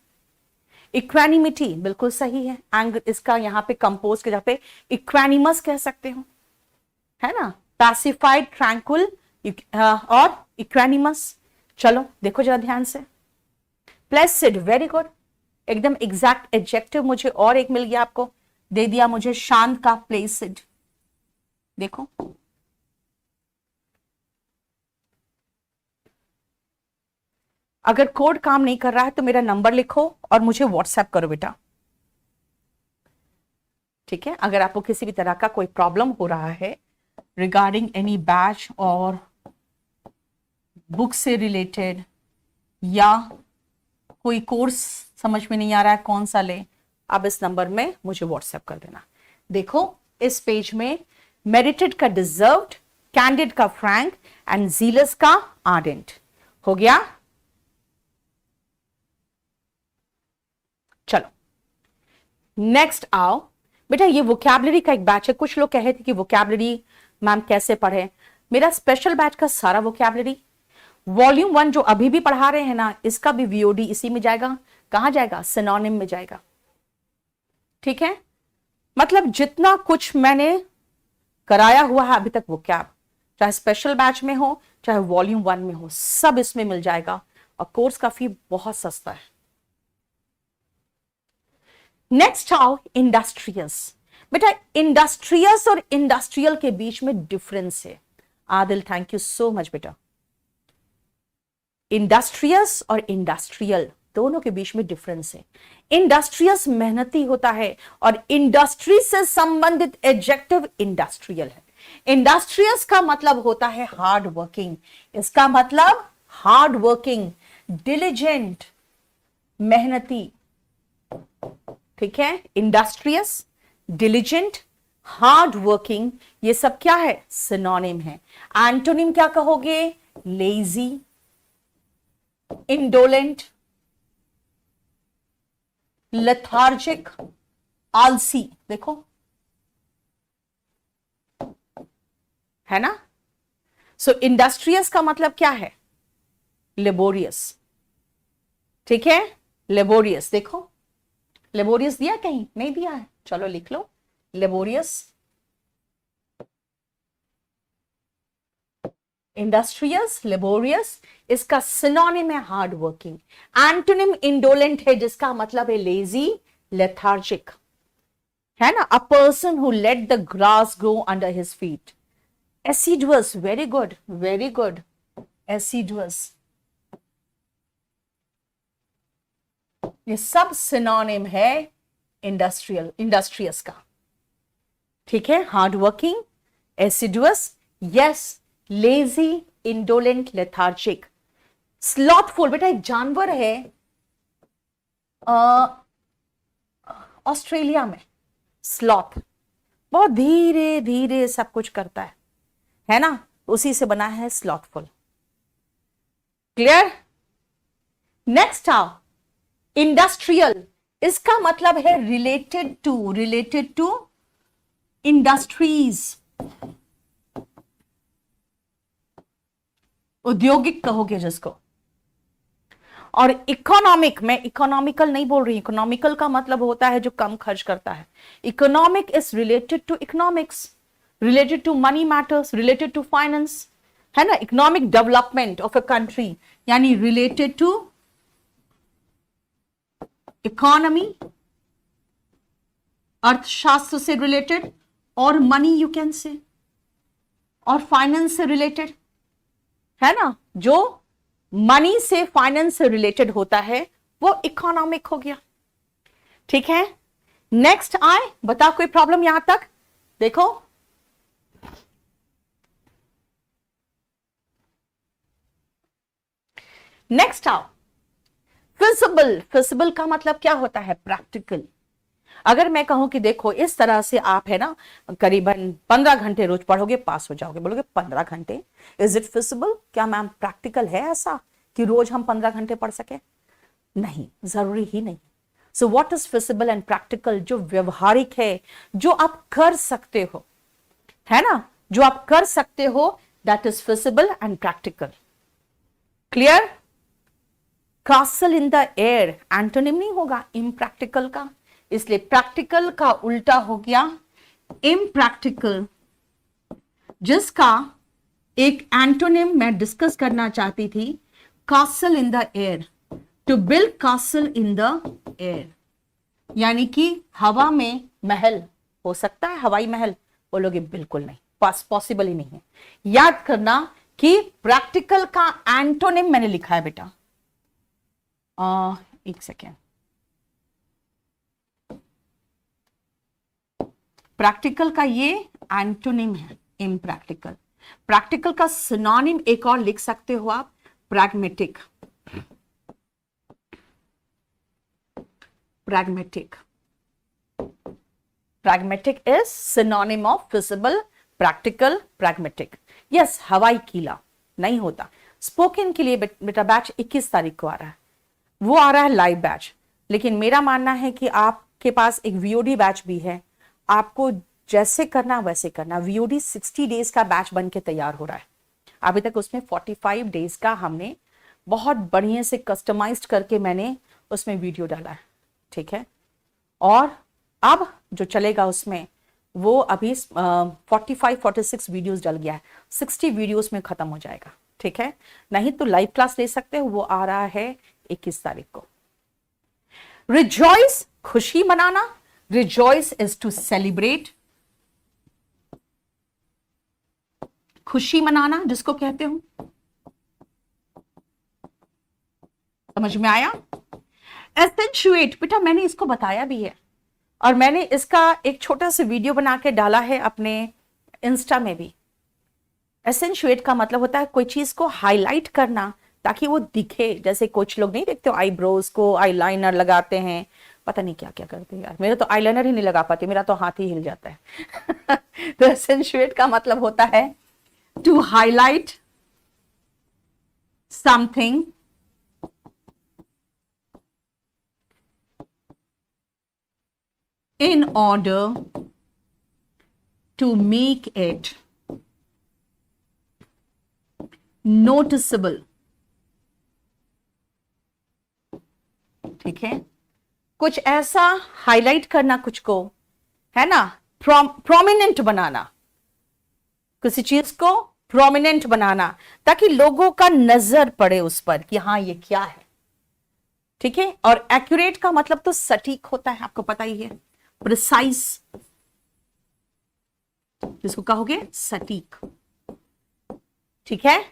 इक्वानिमिटी बिल्कुल सही है, एंग इसका यहां पे कंपोज के जगह पे इक्वानिमस कह सकते हो, है ना। पैसिफाइड, ट्रैंक्विल और इक्वानिमस। चलो देखो जरा ध्यान से। प्लेसिड, वेरी गुड, एकदम एग्जैक्ट एडजेक्टिव मुझे और एक मिल गया, आपको दे दिया मुझे शांत का, प्लेसिड। देखो अगर कोड काम नहीं कर रहा है तो मेरा नंबर लिखो और मुझे व्हाट्सएप करो बेटा, ठीक है। अगर आपको किसी भी तरह का कोई प्रॉब्लम हो रहा है रिगार्डिंग एनी बैच और बुक से रिलेटेड, या कोई कोर्स समझ में नहीं आ रहा है कौन सा ले, आप इस नंबर में मुझे व्हाट्सएप कर देना। देखो इस पेज में मेरिटेड का डिजर्व्ड, कैंडिड का फ्रैंक एंड जीलस का आर्डेंट हो गया। चलो नेक्स्ट आओ बेटा, ये वोकैबुलरी का एक बैच है। कुछ लोग कह रहे थे कि वोकैबुलरी मैम कैसे पढ़े। मेरा स्पेशल बैच का सारा वोकैबुलरी वॉल्यूम 1 जो अभी भी पढ़ा रहे हैं ना, इसका भी वीओडी इसी में जाएगा। कहां जाएगा, सिनोनिम में जाएगा, ठीक है। मतलब जितना कुछ मैंने कराया हुआ है अभी तक वोकैब, चाहे स्पेशल बैच में हो चाहे वॉल्यूम 1 में हो, सब इसमें मिल जाएगा। और कोर्स का फी बहुत सस्ता है। नेक्स्ट आओ इंडस्ट्रियस। बेटा इंडस्ट्रियस और इंडस्ट्रियल के बीच में डिफरेंस है। Adil thank you so much बेटा। इंडस्ट्रियस और इंडस्ट्रियल दोनों के बीच में डिफरेंस है। इंडस्ट्रियस मेहनती होता है और इंडस्ट्री से संबंधित एडजेक्टिव इंडस्ट्रियल है। इंडस्ट्रियस का मतलब होता है हार्ड वर्किंग, इसका मतलब हार्ड वर्किंग, डिलिजेंट, मेहनती, ठीक है। इंडस्ट्रियस, डिलिजेंट, हार्ड वर्किंग, ये सब क्या है, सिनोनिम है। एंटोनिम क्या कहोगे, लेजी, इंडोलेंट, लेथार्जिक, आलसी, देखो है ना। सो इंडस्ट्रियस का मतलब क्या है? लेबोरियस, ठीक है, लेबोरियस। देखो लेबोरियस दिया कहीं? नहीं दिया है, चलो लिख लो लेबोरियस। इंडस्ट्रियस, लेबोरियस, इसका सिनोनिम है हार्ड वर्किंग। एंटोनिम इंडोलेंट है, जिसका मतलब है लेजी, लेथार्जिक, है ना। A person who let the grass grow under his feet. Assiduous, very good, very good, assiduous. ये सब सिनोनिम है इंडस्ट्रियल, इंडस्ट्रियस का, ठीक है। Hard working, assiduous, yes, lazy, indolent, lethargic. Slothful, बेटा एक जानवर है ऑस्ट्रेलिया में, स्लॉथ, बहुत धीरे धीरे सब कुछ करता है ना, उसी से बना है स्लॉथफुल। क्लियर? नेक्स्ट आओ, इंडस्ट्रियल, इसका मतलब है related to, related to industries, औद्योगिक कहोगे जिसको। और इकोनॉमिक, मैं इकोनॉमिकल नहीं बोल रही, इकोनॉमिकल का मतलब होता है जो कम खर्च करता है। Economic is related to economics, related to money matters, related to finance, है ना। Economic development of a country, यानी रिलेटेड टू इकोनॉमी, अर्थशास्त्र से रिलेटेड, और मनी यू कैन से, और फाइनेंस से रिलेटेड, है ना। जो मनी से, फाइनेंस से रिलेटेड होता है वो इकोनॉमिक हो गया, ठीक है। नेक्स्ट आए, बताओ कोई प्रॉब्लम यहां तक? देखो नेक्स्ट आओ, फिजिबल। फिजिबल का मतलब क्या होता है? प्रैक्टिकल। अगर मैं कहूं कि देखो इस तरह से आप है ना करीबन 15 घंटे रोज पढ़ोगे, पास हो जाओगे, बोलोगे 15 घंटे, इज इट फिजिबल? क्या मैम प्रैक्टिकल है ऐसा कि रोज हम 15 घंटे पढ़ सके? नहीं, जरूरी ही नहीं। So what is feasible and practical? जो व्यवहारिक है, जो आप कर सकते हो, है ना, जो आप कर सकते हो, that is feasible and practical. Clear? Castle in the air antonym नहीं होगा इम्प्रैक्टिकल का, इसलिए प्रैक्टिकल का उल्टा हो गया इम्प्रैक्टिकल, जिसका एक एंटोनिम मैं डिस्कस करना चाहती थी, castle in the air. To build castle in the air, यानी कि हवा में महल हो सकता है, हवाई महल? बोलोगे बिल्कुल नहीं, पॉसिबल ही नहीं है। याद करना कि प्रैक्टिकल का एंटोनिम मैंने लिखा है बेटा, एक सेकेंड, प्रैक्टिकल का ये एंटोनिम है इम्प्रैक्टिकल। प्रैक्टिकल का सिनोनिम एक और लिख सकते हो आप, pragmatic. Pragmatic, pragmatic is synonym of feasible, practical, pragmatic. Yes, हवाई किला नहीं होता। स्पोकन के लिए बेटा बैच 21 तारीख को आ रहा है, वो आ रहा है लाइव बैच, लेकिन मेरा मानना है कि आपके पास एक वीओडी बैच भी है, आपको जैसे करना वैसे करना। वीओडी 60 डेज का बैच बन के तैयार हो रहा है, अभी तक उसमें 45 डेज का हमने बहुत बढ़िया से कस्टमाइज्ड करके मैंने उसमें वीडियो डाला है, ठीक है। और अब जो चलेगा उसमें वो अभी 45-46 वीडियोस डल गया है, 60 वीडियोस में खत्म हो जाएगा, ठीक है। नहीं तो लाइव क्लास ले सकते हो, वो आ रहा है 21 तारीख को। रिजॉइस, खुशी मनाना, रिजॉइस इज टू सेलिब्रेट, खुशी मनाना जिसको कहते हो, समझ में आया? एसेंचुएट, बेटा मैंने इसको बताया भी है, और मैंने इसका एक छोटा सा वीडियो बना के डाला है अपने इंस्टा में भी। एसेंचुएट का मतलब होता है कोई चीज को हाईलाइट करना ताकि वो दिखे, जैसे कुछ लोग नहीं देखते हो आईब्रोज को आईलाइनर लगाते हैं, पता नहीं क्या क्या करते हैं यार, मेरा तो आईलाइनर ही नहीं लगा पाती, मेरा तो हाथ ही हिल जाता है। तो एसेंचुएट का मतलब होता है to highlight something in order to make it noticeable. ठीक है, कुछ ऐसा हाईलाइट करना कुछ को, है ना, प्रोमिनेंट बनाना, किसी चीज को प्रोमिनेंट बनाना ताकि लोगों का नजर पड़े उस पर कि हाँ ये क्या है। ठीक है, और एक्यूरेट का मतलब तो सटीक होता है, आपको पता ही है, प्रिसाइज जिसको कहोगे सटीक। ठीक है,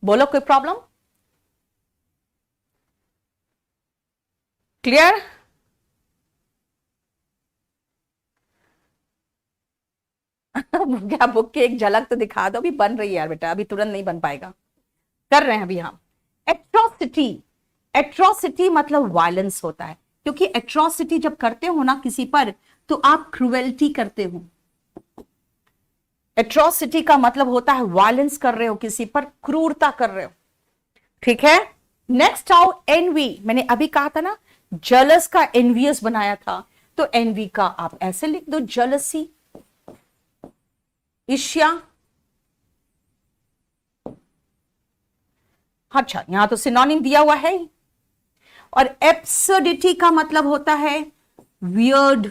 बोलो कोई प्रॉब्लम? क्लियर? क्या बुक की एक झलक तो दिखा दो, अभी बन रही है यार बेटा, अभी तुरंत नहीं बन पाएगा, कर रहे हैं अभी हम। एट्रोसिटी, एट्रोसिटी मतलब वायलेंस होता है, क्योंकि एट्रोसिटी जब करते हो ना किसी पर तो आप क्रुएल्टी करते हो। एट्रोसिटी का मतलब होता है वायलेंस कर रहे हो किसी पर, क्रूरता कर रहे हो। ठीक है, नेक्स्ट आओ एनवी। मैंने अभी कहा था ना जलस का एनवियस बनाया था, तो एनवी का आप ऐसे लिख दो, जलसी, ईर्ष्या। अच्छा, यहां तो सिनोनिम दिया हुआ है। और एब्सर्डिटी का मतलब होता है वियर्ड,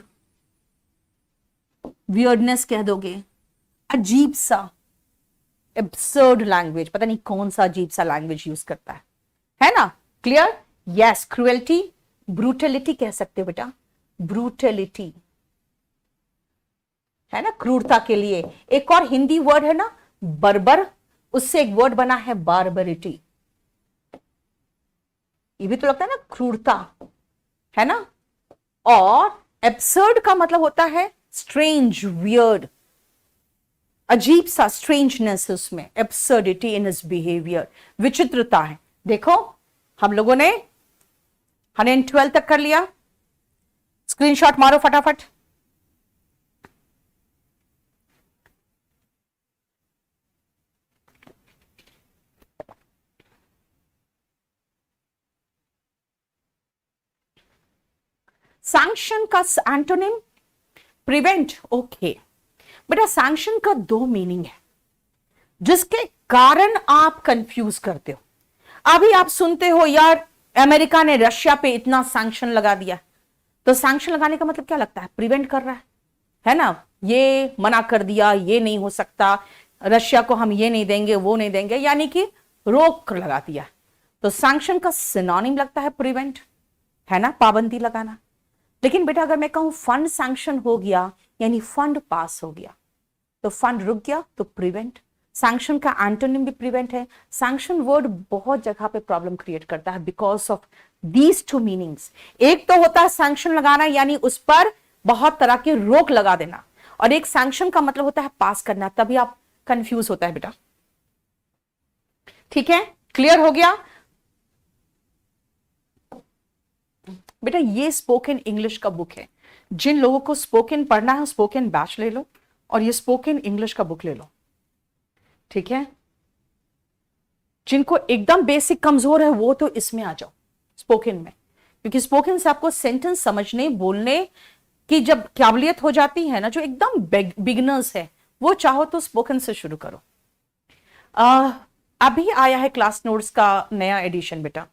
वियर्डनेस कह दोगे, अजीब सा, एब्सर्ड लैंग्वेज, पता नहीं कौन सा अजीब सा लैंग्वेज यूज करता है ना? क्लियर? यस, क्रुएल्टी, ब्रूटलिटी कह सकते हो बेटा, ब्रूटलिटी है ना, क्रूरता के लिए। एक और हिंदी वर्ड है ना बर्बर, उससे एक वर्ड बना है बार्बरिटी, ये भी तो लगता है ना क्रूरता, है ना? और एब्सर्ड का मतलब होता है स्ट्रेंज, वियर्ड, अजीब सा, स्ट्रेंजनेस उसमें, एब्सर्डिटी इन हिज बिहेवियर, विचित्रता है। देखो हम लोगों ने 112 तक कर लिया, स्क्रीनशॉट मारो फटाफट। सैंक्शन का एंटोनिम प्रिवेंट। ओके बेटा, सैंक्शन का दो मीनिंग है जिसके कारण आप कंफ्यूज करते हो। अभी आप सुनते हो यार अमेरिका ने रशिया पे इतना सैंक्शन लगा दिया, तो सैंक्शन लगाने का मतलब क्या लगता है? प्रिवेंट कर रहा है ना, ये मना कर दिया, ये नहीं हो सकता, रशिया को हम ये नहीं देंगे, वो नहीं देंगे, यानी कि रोक लगा दिया। तो सैंक्शन का सिनोनिम लगता है प्रिवेंट, है ना, पाबंदी लगाना। लेकिन बेटा अगर मैं कहूं फंड सैंक्शन हो गया, यानी फंड पास हो गया, तो फंड रुक गया, तो प्रिवेंट। सैंक्शन का एंटोनिम भी प्रिवेंट है। सैंक्शन वर्ड बहुत जगह पे प्रॉब्लम क्रिएट करता है because of these two meanings. एक तो होता है सैंक्शन लगाना, यानी उस पर बहुत तरह के रोक लगा देना, और एक सैंक्शन का मतलब होता है पास करना, तभी आप कंफ्यूज होता है बेटा। ठीक है, क्लियर हो गया बेटा? ये स्पोकन इंग्लिश का बुक है, जिन लोगों को स्पोकन पढ़ना है स्पोकन बैच ले लो, और ये स्पोकन इंग्लिश का बुक ले लो। ठीक है, जिनको एकदम बेसिक कमजोर है वो तो इसमें आ जाओ स्पोकन में, क्योंकि स्पोकन से आपको सेंटेंस समझने बोलने की जब काबिलियत हो जाती है ना, जो एकदम बिगिनर्स है वो चाहो तो स्पोकन से शुरू करो। अभी आया है क्लास नोट्स का नया एडिशन बेटा,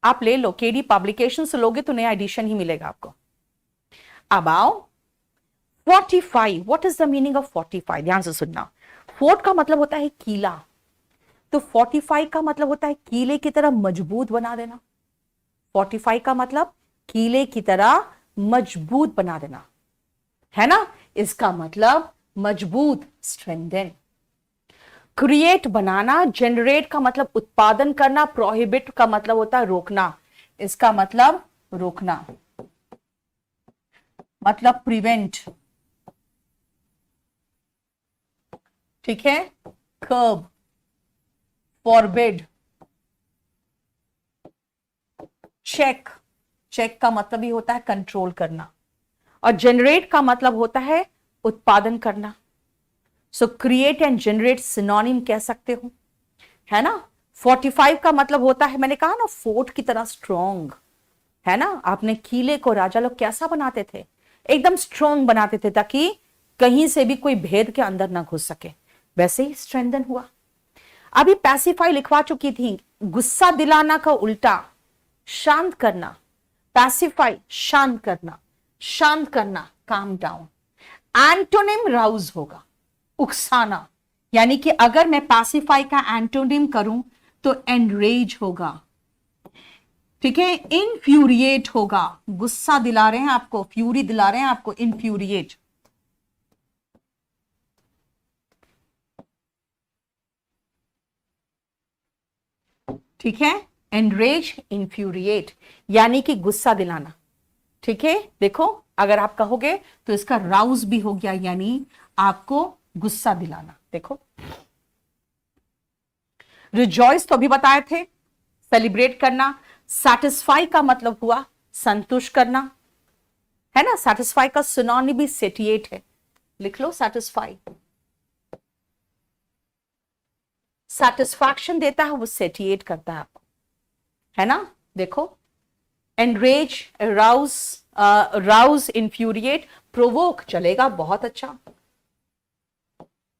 आप ले लो, केडी पब्लिकेशन से लोगे तो नया एडिशन ही मिलेगा आपको। अब आओ 45, what is the meaning of 45? ध्यान से सुनना। फोर्ट का मतलब होता है कीला, तो 45 का मतलब होता है कीले की तरह मजबूत बना देना। 45 का मतलब कीले की तरह मजबूत बना देना, है ना? इसका मतलब मजबूत, स्ट्रेंथन। क्रिएट बनाना, जनरेट का मतलब उत्पादन करना, प्रोहिबिट का मतलब होता है रोकना, इसका मतलब रोकना, मतलब प्रिवेंट। ठीक है, कर्ब, फॉरबिड, चेक, चेक का मतलब ही होता है कंट्रोल करना, और जनरेट का मतलब होता है उत्पादन करना। सो क्रिएट एंड जनरेट सिनोनिम कह सकते हो, है ना? 45 का मतलब होता है, मैंने कहा ना, फोर्ट की तरह स्ट्रॉन्ग, है ना? आपने किले को राजा लोग कैसा बनाते थे? एकदम स्ट्रोंग बनाते थे ताकि कहीं से भी कोई भेद के अंदर ना घुस सके। वैसे ही स्ट्रेंथन हुआ। अभी पैसिफाई लिखवा चुकी थी, गुस्सा दिलाना का उल्टा शांत करना। पैसिफाई शांत करना, शांत करना, काम डाउन। एंटोनिम राउज होगा, उकसाना। यानी कि अगर मैं पैसिफाई का एंटोनिम करूं तो एनरेज होगा, ठीक है। इनफ्यूरिएट होगा, गुस्सा दिला रहे हैं आपको, फ्यूरी दिला रहे हैं आपको, इनफ्यूरिएट। ठीक है, एनरेज, इन्फ्यूरिएट यानी कि गुस्सा दिलाना। ठीक है, देखो अगर आप कहोगे तो इसका राउज भी हो गया, यानी आपको गुस्सा दिलाना। देखो, रिजॉइस तो अभी बताए थे, सेलिब्रेट करना। सैटिस्फाई का मतलब हुआ संतुष्ट करना, है ना। सैटिस्फाई का सिनोनिम भी सेटिएट है, लिख लो सैटिस्फाई। सैटिस्फैक्शन देता है, वो सेटिएट करता है आपको, है ना। देखो, enrage, rouse, rouse, infuriate, provoke चलेगा, बहुत अच्छा।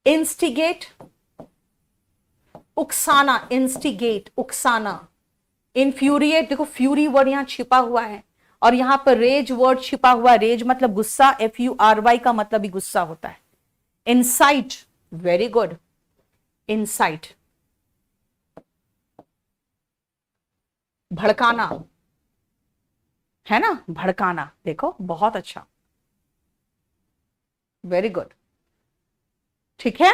इंस्टिगेट, उकसाना, इंस्टिगेट, उकसाना। इन्फ्यूरिएट, देखो फ्यूरी वर्ड यहां छिपा हुआ है और यहां पर रेज वर्ड छिपा हुआ है। रेज मतलब गुस्सा, FURY का मतलब भी गुस्सा होता है। Incite, very good, incite. भड़काना, है ना, भड़काना, देखो बहुत अच्छा, वेरी गुड। ठीक है,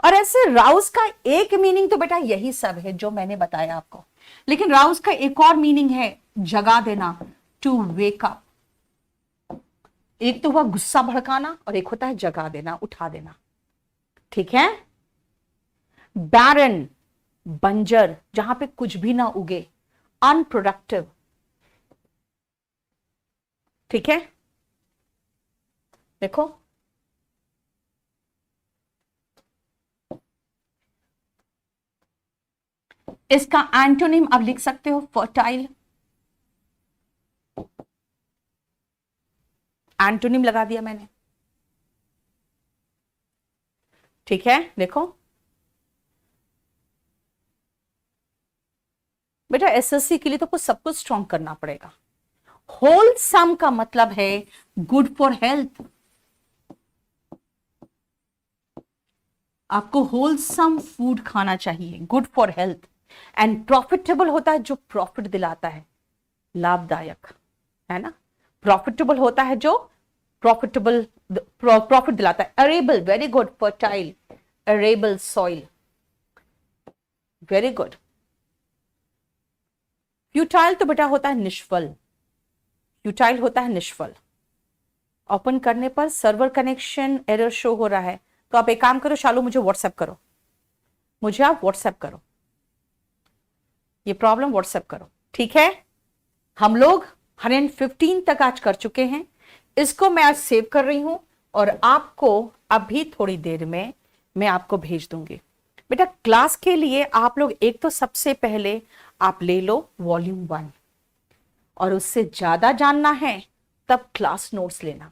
और ऐसे राउज का एक मीनिंग तो बेटा यही सब है जो मैंने बताया आपको, लेकिन राउज का एक और मीनिंग है जगा देना, टू वेक अप। एक तो हुआ गुस्सा भड़काना और एक होता है जगा देना, उठा देना। ठीक है, बैरन, बंजर, जहां पे कुछ भी ना उगे, अनप्रोडक्टिव। ठीक है, देखो इसका एंटोनिम अब लिख सकते हो फर्टाइल। एंटोनिम लगा दिया मैंने। ठीक है, देखो बेटा SSC के लिए तो कुछ सब कुछ स्ट्रॉन्ग करना पड़ेगा। होलसम का मतलब है गुड फॉर हेल्थ। आपको होलसम फूड खाना चाहिए, good for health. And profitable होता है जो प्रॉफिट दिलाता है, लाभदायक, है ना। प्रॉफिटेबल होता है जो प्रॉफिटेबल, प्रॉफिट दिलाता है। Arable, very good, fertile, arable soil, very good. Futile तो बेटा होता है निष्फल, फ्यूटाइल होता है निष्फल। ओपन करने पर सर्वर कनेक्शन एरर शो हो रहा है, तो आप एक काम करो शालू, मुझे व्हाट्सएप करो, मुझे आप व्हाट्सएप करो, ये प्रॉब्लम व्हाट्सएप करो। ठीक है, हम लोग 115 तक आज कर चुके हैं। इसको मैं आज सेव कर रही हूं और आपको अभी थोड़ी देर में मैं आपको भेज दूंगी। बेटा क्लास के लिए आप लोग एक तो सबसे पहले आप ले लो वॉल्यूम 1, और उससे ज्यादा जानना है तब क्लास नोट्स लेना।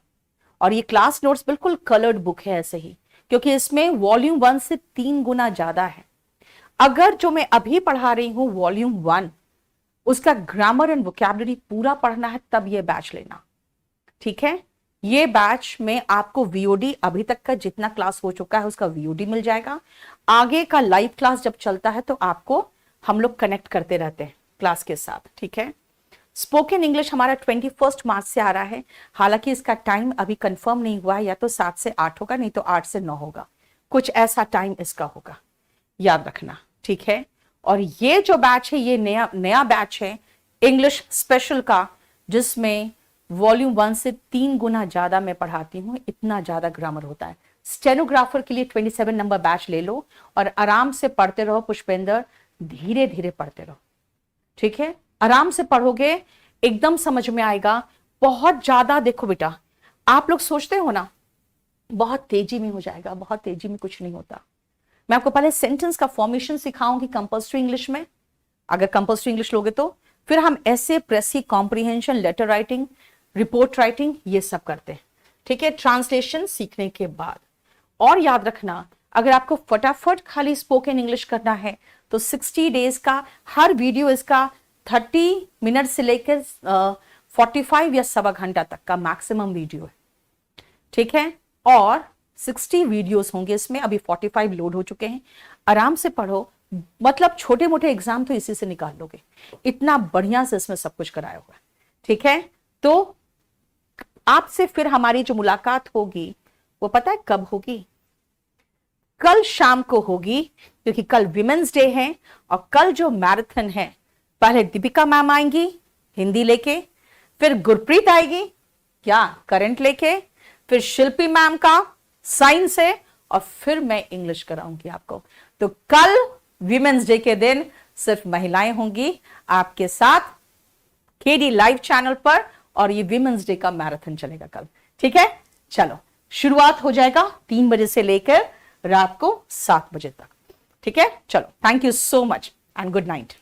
और ये क्लास नोट्स बिल्कुल कलर्ड बुक है ऐसे ही, क्योंकि इसमें वॉल्यूम 1 से 3 गुना ज्यादा है। अगर जो मैं अभी पढ़ा रही हूं वॉल्यूम 1, उसका ग्रामर एंड वोकैबुलरी पूरा पढ़ना है तब ये बैच लेना। ठीक है, ये बैच में आपको VOD अभी तक का जितना क्लास हो चुका है उसका VOD मिल जाएगा। आगे का लाइव क्लास जब चलता है तो आपको हम लोग कनेक्ट करते रहते हैं क्लास के साथ। ठीक है, स्पोकन इंग्लिश हमारा 21 मार्च से आ रहा है। हालांकि इसका टाइम अभी कंफर्म नहीं हुआ है, या तो 7 से 8 होगा, नहीं तो 8 से 9 होगा, कुछ ऐसा टाइम इसका होगा, याद रखना। ठीक है, और ये जो बैच है ये नया बैच है इंग्लिश स्पेशल का, जिसमें वॉल्यूम 1 से 3 गुना ज्यादा मैं पढ़ाती हूँ, इतना ज्यादा ग्रामर होता है। स्टेनोग्राफर के लिए 27 नंबर बैच ले लो और आराम से पढ़ते रहो पुष्पेंद्र, धीरे धीरे पढ़ते रहो। ठीक है, आराम से पढ़ोगे एकदम समझ में आएगा। बहुत ज्यादा देखो बेटा, आप लोग सोचते हो ना बहुत तेजी में हो जाएगा, बहुत तेजी में कुछ नहीं होता। मैं आपको पहले सेंटेंस का फॉर्मेशन सिखाऊंगी कंपल्सरी इंग्लिश में, अगर कंपल्सरी इंग्लिश लोगे तो। फिर हम ऐसे, precis, comprehension, letter writing, report writing, ये सब करते हैं। ठीक है, ट्रांसलेशन सीखने के बाद। और याद रखना, अगर आपको फटाफट खाली स्पोकन इंग्लिश करना है तो 60 डेज का हर वीडियो इसका 30 मिनट से लेकर 45 या सवा घंटा तक का मैक्सिमम वीडियो है। ठीक है, और 60 वीडियोस होंगे इसमें, अभी 45 लोड हो चुके हैं। आराम से पढ़ो, मतलब छोटे मोटे एग्जाम तो इसी से निकाल लोगे, इतना बढ़िया से इसमें सब कुछ कराया हुआ है। ठीक है, तो आपसे फिर हमारी जो मुलाकात होगी वो पता है कब होगी? कल शाम को होगी, क्योंकि कल विमेंस डे है। और कल जो मैराथन है, पहले दीपिका मैम आएंगी हिंदी लेके, फिर गुरप्रीत आएगी क्या करंट लेके, फिर शिल्पी मैम का साइंस है, और फिर मैं इंग्लिश कराऊंगी आपको। तो कल विमेंस डे के दिन सिर्फ महिलाएं होंगी आपके साथ केडी लाइव चैनल पर, और ये विमेंस डे का मैराथन चलेगा कल। ठीक है, चलो शुरुआत हो जाएगा 3 बजे से लेकर रात को 7 बजे तक। ठीक है, चलो, thank you so much and good night.